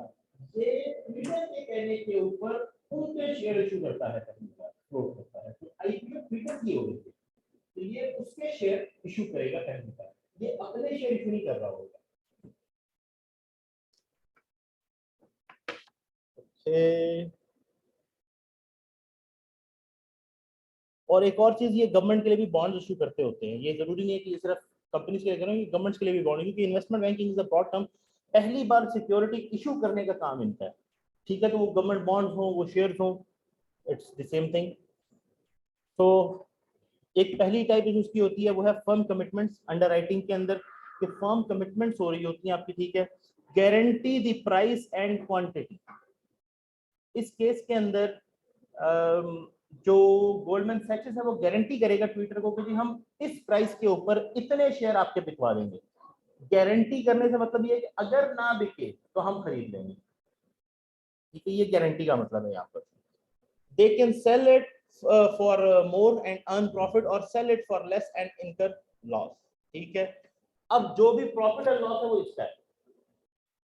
ये ट्विटर के कहने के ऊपर उनके शेयर इशू करता है, फ्लोट करता है। तो आईपीओ ट्विटर की होगी, तो ये उसके शेयर इशू करेगा पहली बार, ये अपने शेयर इशू नहीं कर रहा होगा। और एक और चीज, ये गवर्नमेंट के लिए भी बॉन्ड इशू करते होते हैं। ये जरूरी नहीं है कि ये सिर्फ कंपनीज के लिए करें, गवर्नमेंट्स के लिए भी बॉन्ड, क्योंकि investment banking is a broad term, पहली बार सिक्योरिटी इशू करने का काम इनका है, ठीक है। तो वो गवर्नमेंट बॉन्ड्स हो, वो शेयर्स हो, इट्स द सेम थिंग। तो एक पहली टाइप उसकी होती है वो है फर्म कमिटमेंट्स अंडरराइटिंग के अंदर, कि फर्म कमिटमेंट्स हो रही होती हैं आपकी, ठीक है। Guarantee the price and quantity. इस केस के अंदर जो गोल्डमैन सैचेस है वो गारंटी करेगा ट्विटर को कि जी हम इस प्राइस के ऊपर इतने शेयर आपके बिकवा देंगे। गारंटी करने से मतलब ये है कि अगर ना बिके तो हम खरीद लेंगे, ठीक है। ये गारंटी का मतलब है यहाँ पर। They can sell it for more and earn profit, और sell it for less and incur loss, ठीक है। अब जो भी प्रॉफिट और लॉस है वो इसका है।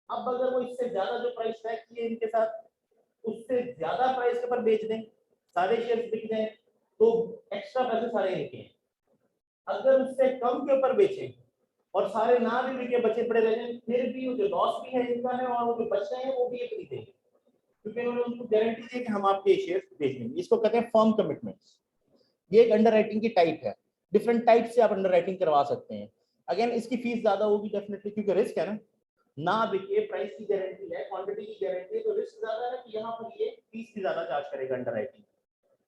अब अगर वो इससे ज्यादा जो प्राइस तय किए इनके साथ, उससे ज्यादा प्राइस के ऊपर बेच दें, सारे शेयर बिक जाए, तो एक्स्ट्रा पैसे सारे इनके हैं। अगर उससे कम के ऊपर बेचें और सारे ना भी बिके, बचे पड़े रह जाए, फिर भी वो जो लॉस भी है इनका है और वो जो बच रहे हैं वो भी ये खरीदेंगे, क्योंकि उन्होंने उनको गारंटी दी कि हम आपके शेयर बेच देंगे। इसको कहते हैं फर्म कमिटमेंट्स। ये एक अंडरराइटिंग की टाइप है। डिफरेंट टाइप से आप अंडरराइटिंग करवा सकते हैं। अगेन इसकी फीस ज्यादा होगी डेफिनेटली, क्योंकि रिस्क है ना बिके, प्राइस की गारंटी है, क्वांटिटी की गारंटी है, तो रिस्क ज्यादा है कि यहाँ पर ये फीस भी ज्यादा चार्ज करेगा अंडरराइटिंग।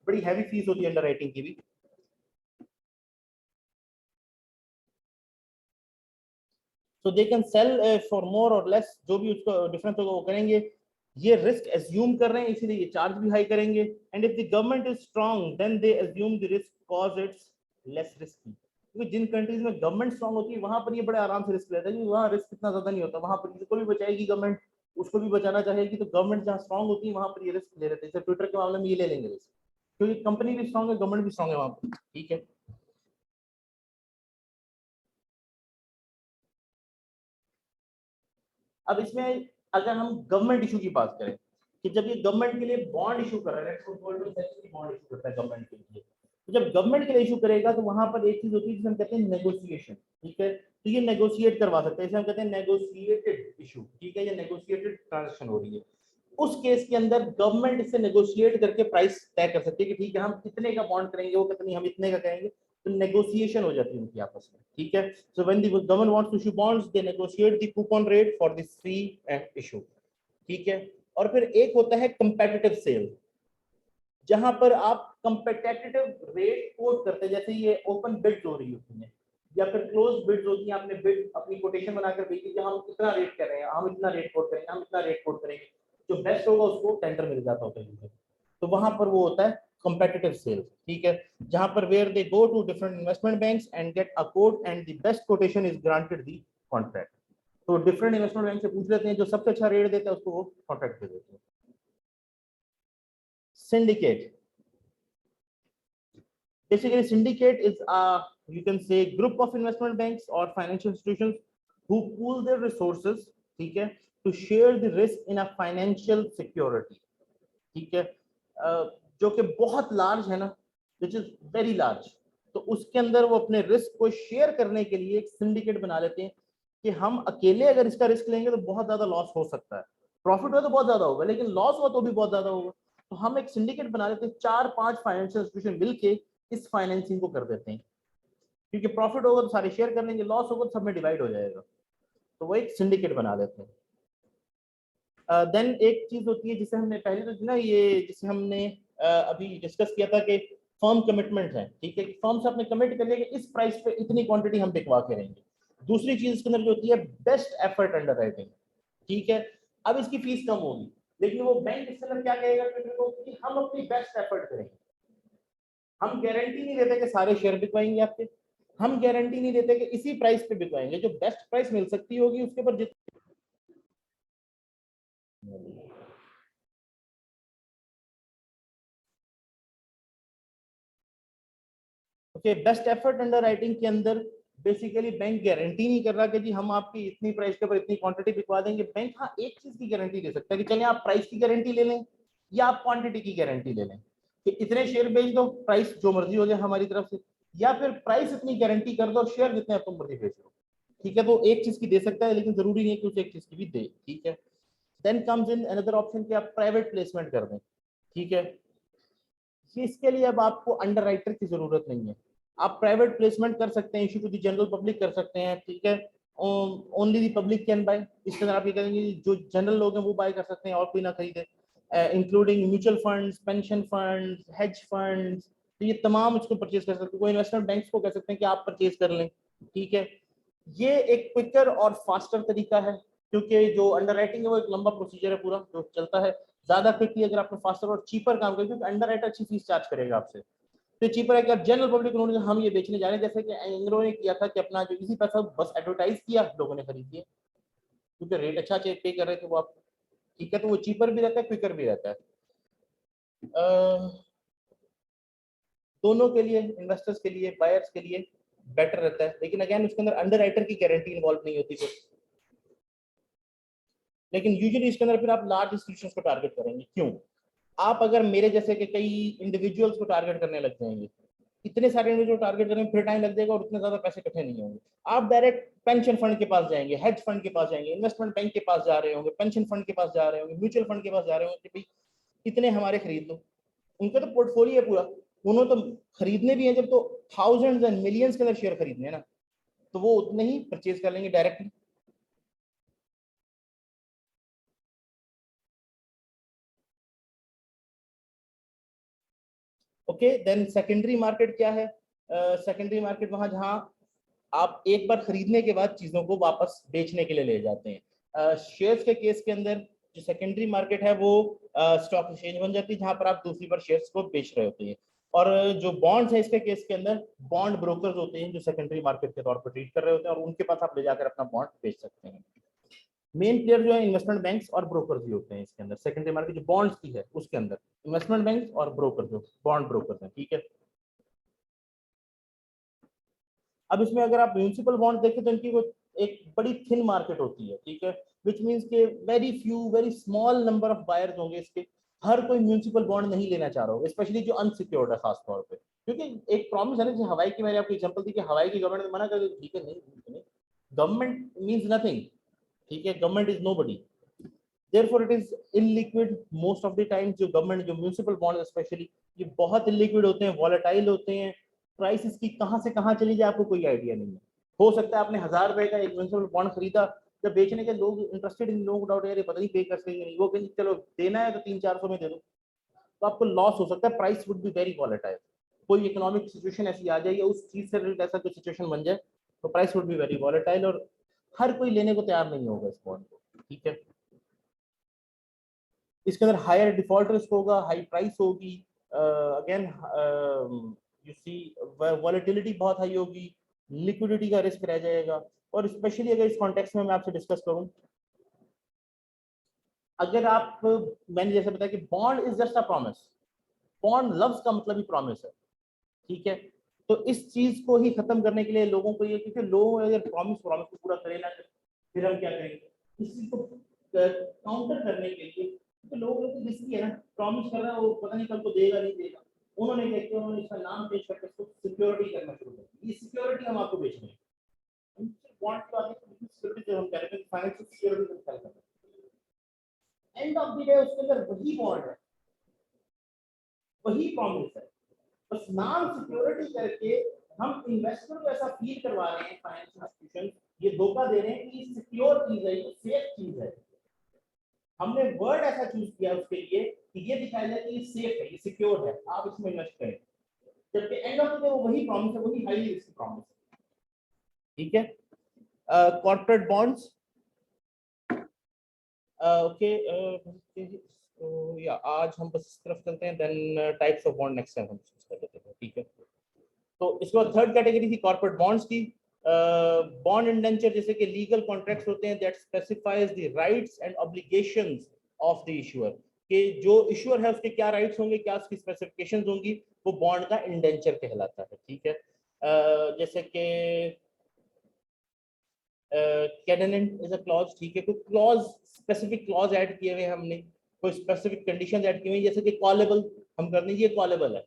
बड़ी हैवी फीस होती है अंडरराइटिंग की भी। So they can sell for more और लेस, जो भी उसको डिफरेंस होगा वो करेंगे। ये रिस्क एज्यूम कर रहे हैं, इसीलिए ये चार्ज भी हाई करेंगे। And if the government is strong then they assume the risk cause it's less risky. क्योंकि जिन कंट्रीज में गवर्नमेंट स्ट्रांग होती है वहां पर ये बड़े आराम से रिस्क लेता है, क्योंकि वहां रिस्क इतना ज्यादा नहीं होता, वहां पर किसी को भी बचाएगी गवर्नमेंट, उसको भी बचाना चाहेगी, तो गवर्नमेंट जहाँ स्ट्रांग होती है वहां पर ये रिस्क ले लेते हैं। जैसे ट्विटर के मामले में ये ले लेंगे रिस्क, क्योंकि कंपनी भी स्ट्रांग है, गवर्नमेंट भी स्ट्रांग है वहां पर, ठीक है। अब इसमें अगर हम गवर्नमेंट इशू की बात करें, कि जब ये गवर्नमेंट के लिए बॉन्ड इशू कर रहा है, बॉन्ड इशू करता है गवर्नमेंट के लिए, तो जब गवर्नमेंट के लिए इशू करेगा तो वहां पर एक चीज होती है जिसे हम कहते हैं नेगोशिएशन, ठीक है। तो ये नेगोशिएट करवा सकते हैं, इसे हम कहते हैं नेगोशिएटेड इशू, ठीक है। ये नेगोशिएटेड ट्रांजेक्शन हो रही है। उस केस के अंदर गवर्नमेंट इससे नेगोशिएट करके प्राइस तय कर सकती है कि ठीक है हम कितने का बॉन्ड करेंगे, वो कितनी हम इतने का करेंगे, तो नेगोशिएशन हो जाती है उनकी आपस में, ठीक है। So when the government wants to issue bonds they negotiate the coupon rate for the free and issue, ठीक है। और फिर एक होता है कंपेटिटिव सेल, जहां पर आप कंपेटिटिव रेट कोट करते हैं, जैसे ये ओपन बिड्स हो रही होती है या फिर क्लोज बिड्स होती है, आपने बिड अपनी कोटेशन बनाकर भेजी कि हम इतना रेट कर रहे हैं, हम इतना रेट कोट करेंगे, हम इतना रेट कोट करेंगे, जो बेस्ट होगा उसको टेंडर मिल जाता होता है। तो वहां पर वो होता है competitive sales, ठीक है, जहां पर where they go to different investment banks and get a quote and the best quotation is granted the contract. तो डिफरेंट इन्वेस्टमेंट बैंक से पूछ लेते हैं, जो सबसे अच्छा रेट देता है उसको वो कॉन्ट्रैक्ट दे देते हैं। syndicate, basically syndicate is a, you can say, group of investment banks or financial institutions who pool their resources, ठीक है, to share the risk in a financial security, ठीक है, जो कि बहुत लार्ज है ना, विच इज वेरी लार्ज, तो उसके अंदर वो अपने रिस्क को शेयर करने के लिए एक सिंडिकेट बना लेते हैं कि हम अकेले अगर इसका रिस्क लेंगे तो बहुत ज्यादा लॉस हो सकता है, प्रॉफिट हो तो बहुत ज्यादा होगा लेकिन लॉस हो तो भी बहुत ज्यादा होगा, तो हम एक सिंडिकेट बना लेते हैं, 4-5 फाइनेंशियल इंस्टीट्यूशन मिलके इस फाइनेंसिंग को कर देते हैं, क्योंकि प्रॉफिट होगा तो सारे शेयर कर लेंगे, लॉस होगा तो सब में डिवाइड हो जाएगा, तो वो एक सिंडिकेट बना देते हैं। देन एक चीज होती है जिसे हमने पहले तो ना, ये जिसे हमने अभी डिस्कस किया था कि फर्म कमिटमेंट है, ठीक है, फर्म से अपने कमिट कर लिया कि इस प्राइस पे इतनी क्वांटिटी हम बिकवा के रहेंगे। दूसरी चीज इसके अंदर जो होती है बेस्ट एफर्ट अंडरराइटिंग, ठीक है, अब इसकी फीस कम होगी लेकिन वो बैंक इसके अंदर क्या कहेगा कि हम अपनी बेस्ट एफर्ट करेंगे, हम गारंटी नहीं देते कि सारे शेयर बिकवाएंगे आपके, हम गारंटी नहीं देते कि इसी प्राइस पे बिकवाएंगे, जो बेस्ट प्राइस मिल सकती होगी उसके ऊपर ओके। बेस्ट एफर्ट अंडरराइटिंग के अंदर बेसिकली बैंक गारंटी नहीं कर रहा कि जी हम आपकी इतनी प्राइस के ऊपर इतनी क्वांटिटी बिकवा देंगे, बैंक हाँ एक चीज की गारंटी दे सकता है कि चलिए आप प्राइस की गारंटी ले लें या आप क्वांटिटी की गारंटी ले लें कि इतने शेयर बेच दो, प्राइस जो मर्जी हो जाए हमारी तरफ से, या फिर प्राइस इतनी गारंटी कर दो, शेयर जितने आप मर्जी बेच दो, ठीक है, तो एक चीज की दे सकता है लेकिन जरूरी नहीं है कि उसे एक चीज की भी दे, ठीक है। Then comes in another option कि आप प्राइवेट प्लेसमेंट कर दें, ठीक है, इसके लिए अब आपको अंडरराइटर की जरूरत नहीं है, आप प्राइवेट प्लेसमेंट कर सकते हैं, issue to the general public कर सकते हैं, ठीक है, only the public can buy, इसके अंदर आप ये करेंगे जो जनरल लोग हैं वो बाय कर सकते हैं और कोई ना खरीदे, including mutual funds, pension funds, hedge funds, तो ये तमाम इसको परचेज कर सकते हैं, कोई इन्वेस्टमेंट बैंक्स को कह सकते हैं कि आप परचेज कर लें, ठीक है। ये एक क्विकर और फास्टर तरीका है, क्योंकि जो अंडरराइटिंग है वो एक लंबा प्रोसीजर है पूरा जो चलता है, ज्यादा क्विकली अगर आपने फास्टर और चीपर काम करें, क्योंकि अंडरराइटर अच्छी फीस चार्ज करेगा आपसे, तो चीपर है कि आप जनरल पब्लिक को हम ये बेचने जा रहे हैं, जैसे कि एंग्रो ने किया था कि अपना जो इसी पैसा बस एडवर्टाइज किया, लोगों ने खरीद लिया क्योंकि रेट अच्छा पे कर रहे थे वो आप, ठीक है, तो वो चीपर भी रहता है, क्विकर भी रहता है, दोनों के लिए, इन्वेस्टर्स के लिए, बायर्स के लिए बेटर रहता है, लेकिन अगेन उसके अंदर अंडरराइटर की गारंटी इन्वॉल्व नहीं होती कुछ, लेकिन यूजुअली इसके अंदर फिर आप लार्ज इंस्टीट्यूशंस को टारगेट करेंगे, क्यों, आप अगर मेरे जैसे कि कई इंडिविजुअल्स को टारगेट करने लग जाएंगे, इतने सारे इंडिविजुअल टारगेट करने में फिर टाइम लग जाएगा और उतने ज्यादा पैसे इकट्ठे नहीं होंगे, आप डायरेक्ट पेंशन फंड के पास जाएंगे, हेज फंड के पास जाएंगे, इन्वेस्टमेंट बैंक के पास जा रहे होंगे, पेंशन फंड के पास जा रहे होंगे, म्यूचुअल फंड के पास जा रहे होंगे कि भाई इतने हमारे खरीद लो, उनका तो पोर्टफोलियो है पूरा, उन्होंने तो खरीदने भी है जब, तो थाउजेंड्स एंड मिलियंस के अंदर शेयर खरीदने हैं ना, तो वो उतने ही परचेज कर लेंगे directly. Okay, then secondary market क्या है, सेकेंडरी मार्केट वहां जहां आप एक बार खरीदने के बाद चीजों को वापस बेचने के लिए ले जाते हैं, शेयर्स के केस के अंदर जो सेकेंडरी मार्केट है वो स्टॉक एक्सचेंज बन जाती है जहां पर आप दूसरी बार शेयर्स को बेच रहे होते हैं, और जो बॉन्ड्स है इसके केस के अंदर बॉन्ड ब्रोकर्स होते हैं जो सेकेंडरी मार्केट के तौर पर ट्रीट कर रहे होते हैं और उनके पास आप ले जाकर अपना बॉन्ड बेच सकते हैं। मेन प्लेयर जो है इन्वेस्टमेंट बैंक्स और ब्रोकर्स भी होते हैं इसके अंदर, सेकेंडरी मार्केट जो बॉन्ड्स की है उसके अंदर इन्वेस्टमेंट बैंक्स और ब्रोकर जो बॉन्ड ब्रोकर्स हैं, ठीक है। अब इसमें अगर आप म्यूनिसिपल बॉन्ड देखें तो इनकी वो एक बड़ी थिन मार्केट होती है, ठीक है, विच मीन्स के very few very small number of buyers होंगे इसके, हर कोई म्यूनिसिपल बॉन्ड नहीं लेना चाह रहा होगा, स्पेशली जो अनसिक्योर्ड है खास तौर पे, क्योंकि एक प्रॉमिस है ना, जैसे हवाई की मैंने आपको एग्जांपल दी कि हवाई की गवर्नमेंट ने मना कर दिया, ठीक है, नहीं, गवर्नमेंट मींस नथिंग, ठीक है, government is nobody, therefore it is illiquid most of the time, जो गवर्नमेंट जो म्यूनिसिपल बॉन्ड स्पेशली ये बहुत illiquid होते हैं, वॉलेटाइल होते हैं, प्राइस इसकी कहां से कहां चली जाए आपको कोई आइडिया नहीं है, हो सकता है आपने 1000 रुपए का एक म्यूनिसिपल बॉन्ड खरीदा, जब बेचने के लोग इंटरेस्टेड इन लोगों को डाउट यार ये पता नहीं पे कर सकेंगे नहीं, वो कहेंगे चलो देना है तो 300-400 में दे दो, तो आपको लॉस हो सकता है, price would be very volatile, कोई इकोनॉमिक सिचुएशन ऐसी आ जाए या उस चीज से रिलेटेड ऐसा कोई सिचुएशन बन जाए तो price would be very volatile और हर कोई लेने को तैयार नहीं होगा इस बॉन्ड को, ठीक है। इसके अंदर हायर डिफॉल्ट रिस्क होगा, हाई प्राइस होगी, अगेन यू सी वॉलेटिलिटी बहुत हाई होगी, लिक्विडिटी का रिस्क रह जाएगा। और स्पेशली अगर इस कॉन्टेक्स्ट में मैं आपसे डिस्कस करूं, अगर आप, मैंने जैसे बताया कि bond is just a promise, bond लफ्ज का मतलब ही प्रॉमिस है, ठीक है। तो इस चीज को ही खत्म करने के लिए लोगों को ये, क्योंकि लोग अगर प्रॉमिस प्रॉमिस को पूरा करें ना, फिर हम क्या करेंगे, इस चीज को काउंटर करने के लिए, तो लोग तो जिसकी है ना प्रॉमिस कर रहा है वो पता नहीं कल को देगा नहीं देगा, उन्होंने क्या किया, उन्होंने इसका नाम चेंज करके इसको सिक्योरिटी करना शुरू कर दिया। ये सिक्योरिटी हम आपको बेच रहे हैं, बॉन्ड की बात है, सिक्योरिटी जो हम कह रहे हैं फाइनेंशियल सिक्योरिटी को कर रहे हैं, एंड ऑफ द डे उसके अंदर वही बॉन्ड है, वही प्रॉमिस है, बस नाम सिक्योरिटी करके हम इन्वेस्टर को ऐसा फील करवा रहे हैं, फाइनेंशियल इंस्टीट्यूशन ये धोखा दे रहे हैं कि सिक्योर चीज है, ये सेफ चीज है। हमने वर्ड ऐसा चूज किया उसके लिए कि ये दिखाया जाए कि ये सेफ है, ये सिक्योर है, आप इसमें इन्वेस्ट करें, जबकि एंड ऑफ द डे वो वही प्रॉमिस है, वही हाईली रिस्क प्रॉमिस है, ठीक है। कॉर्पोरेट बॉन्ड्स, ओके, या आज हम बस इस तरफ चलते हैं, then types of bond next time हम डिस्कस कर लेते हैं, ठीक है। तो इसके बाद थर्ड कैटेगरी थी कॉर्पोरेट बॉन्ड्स की। बॉन्ड इंडेंचर जैसे कि लीगल कॉन्ट्रैक्ट्स होते हैं that specifies the rights and obligations of the issuer, कि जो इशूअर है उसके क्या राइट्स होंगे, क्या उसकी स्पेसिफिकेशंस होंगी, वो बॉन्ड का इंडेंचर कहलाता है, ठीक है। जैसे कि कैडेनेंट इज अ क्लॉज, ठीक है, कोई क्लॉज, स्पेसिफिक क्लॉज ऐड किए हुए हमने, कोई स्पेसिफिक कंडीशंस ऐड की हुई, जैसे कि कॉलेबल हम कर दें, ये कॉलेबल है,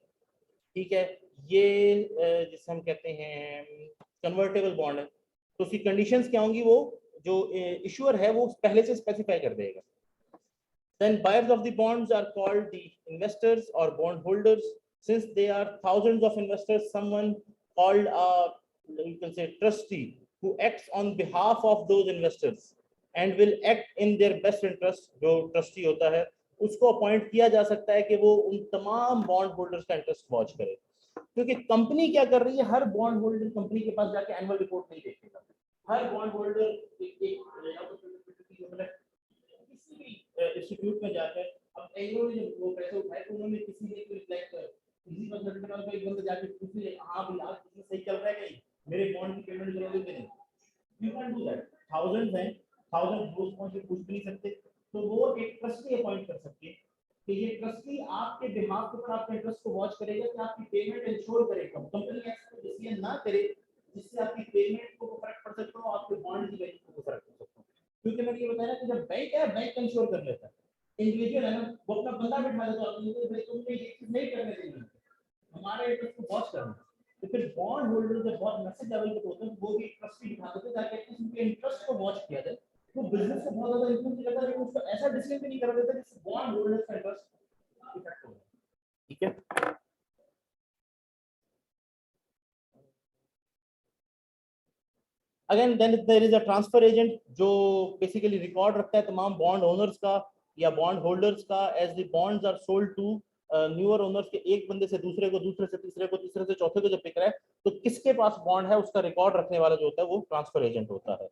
ठीक है, ये जिसे हम कहते हैं कन्वर्टेबल बॉन्ड है, तो उसकी कंडीशंस क्या होंगी, वो जो इशूअर है वो पहले से स्पेसिफाई कर देगा। Then buyers of the bonds are called the investors or bond holders. Since they are thousands of investors, someone called a, you can say, trustee who acts on behalf of those investors and will act in their best interest, जो trustee होता है उसको appoint किया जा सकता है कि वो उन तमाम बॉन्ड होल्डर्स का इंटरेस्ट वॉच करे, क्योंकि कंपनी क्या कर रही है, हर बॉन्ड होल्डर कंपनी के पास जाके एनुअल रिपोर्ट नहीं देखेगा, हर बॉन्ड होल्डर किसी भी इंस्टीट्यूट में जाकर, अब एनजीओ ने जब वो पैसे उठाए तो उन्होंने किसी ने कोई लाइक किसी कंसल्टेंट का एक बंदा जाके पूछ ले, हां भाई आज बिजनेस सही चल रहा है कहीं, मेरे बॉन्ड की पेमेंट करोगे कि नहीं, you can do that, thousands हैं, थाउजेंड रोज पहुंच के पूछ भी नहीं सकते, तो वो एक ट्रस्टी अपॉइंट कर सकते हैं कि ये ट्रस्टी आपके दिमाग के ऊपर आपके इंटरेस्ट को वॉच करेगा कि आपकी पेमेंट इंश्योर करेगा, कंपनी ऐसा डिसीजन ना करे जिससे आपकी पेमेंट को फर्क पड़ सकता हो, आपके बॉन्ड की वैल्यू को फर्क पड़ सकता हो, क्योंकि मैंने ये बताया कि जब बैंक है, बैंक इंश्योर कर लेता है, इंडिविजुअल है ना, वो अपना बंदा बिठा देता है, तो भाई तुमने ये चीज नहीं करने देनी, हमारे इंटरेस्ट को वॉच करना, तो फिर बॉन्ड होल्डर जब बहुत मैसेज लेवल पे होते हैं वो भी ट्रस्टी बिठा देते हैं ताकि एटलीस्ट उनके इंटरेस्ट को वॉच किया जाए, वो बिजनेस को बहुत ज्यादा इन्फ्लुएंस नहीं करता, लेकिन उसको ऐसा डिसीजन भी नहीं कर देता जिससे बॉन्ड होल्डर का इंटरेस्ट इफेक्ट हो, ठीक है। Again then there is a transfer agent जो बेसिकली रिकॉर्ड रखता है तमाम बॉन्ड ओनर्स का या बॉन्ड होल्डर्स का, as the bonds are sold to newer owners, के एक बंदे से दूसरे को, दूसरे से तीसरे को, तीसरे से चौथे को जब पिक रहा है तो किसके पास बॉन्ड है उसका रिकॉर्ड रखने वाला जो होता है वो ट्रांसफर एजेंट होता है।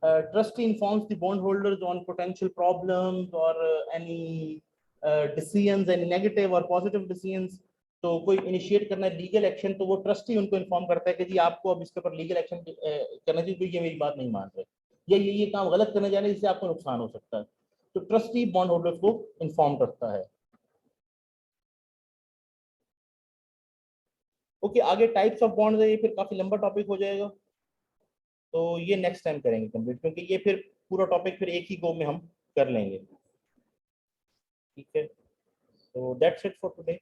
Trustee informs the bond holders on potential problems और एनी डिसीजंस, एनी नेगेटिव और पॉजिटिव डिसीजंस, तो कोई इनिशिएट करना है लीगल एक्शन तो वो ट्रस्टी उनको इन्फॉर्म करता है कि जी आपको अब इसके ऊपर लीगल एक्शन करना चाहिए क्योंकि ये मेरी बात नहीं मान रहे, या ये काम गलत करने जा रहे हैं जिससे आपको नुकसान हो सकता है, तो ट्रस्टी बॉन्ड होल्डर्स को इन्फॉर्म करता है। ओके, आगे टाइप्स ऑफ बॉन्ड्स है, ये फिर काफी लंबा टॉपिक हो जाएगा, तो ये नेक्स्ट टाइम करेंगे कंप्लीट, क्योंकि ये फिर पूरा टॉपिक फिर एक ही गो में हम कर लेंगे, ठीक है। तो दैट्स इट फॉर टुडे।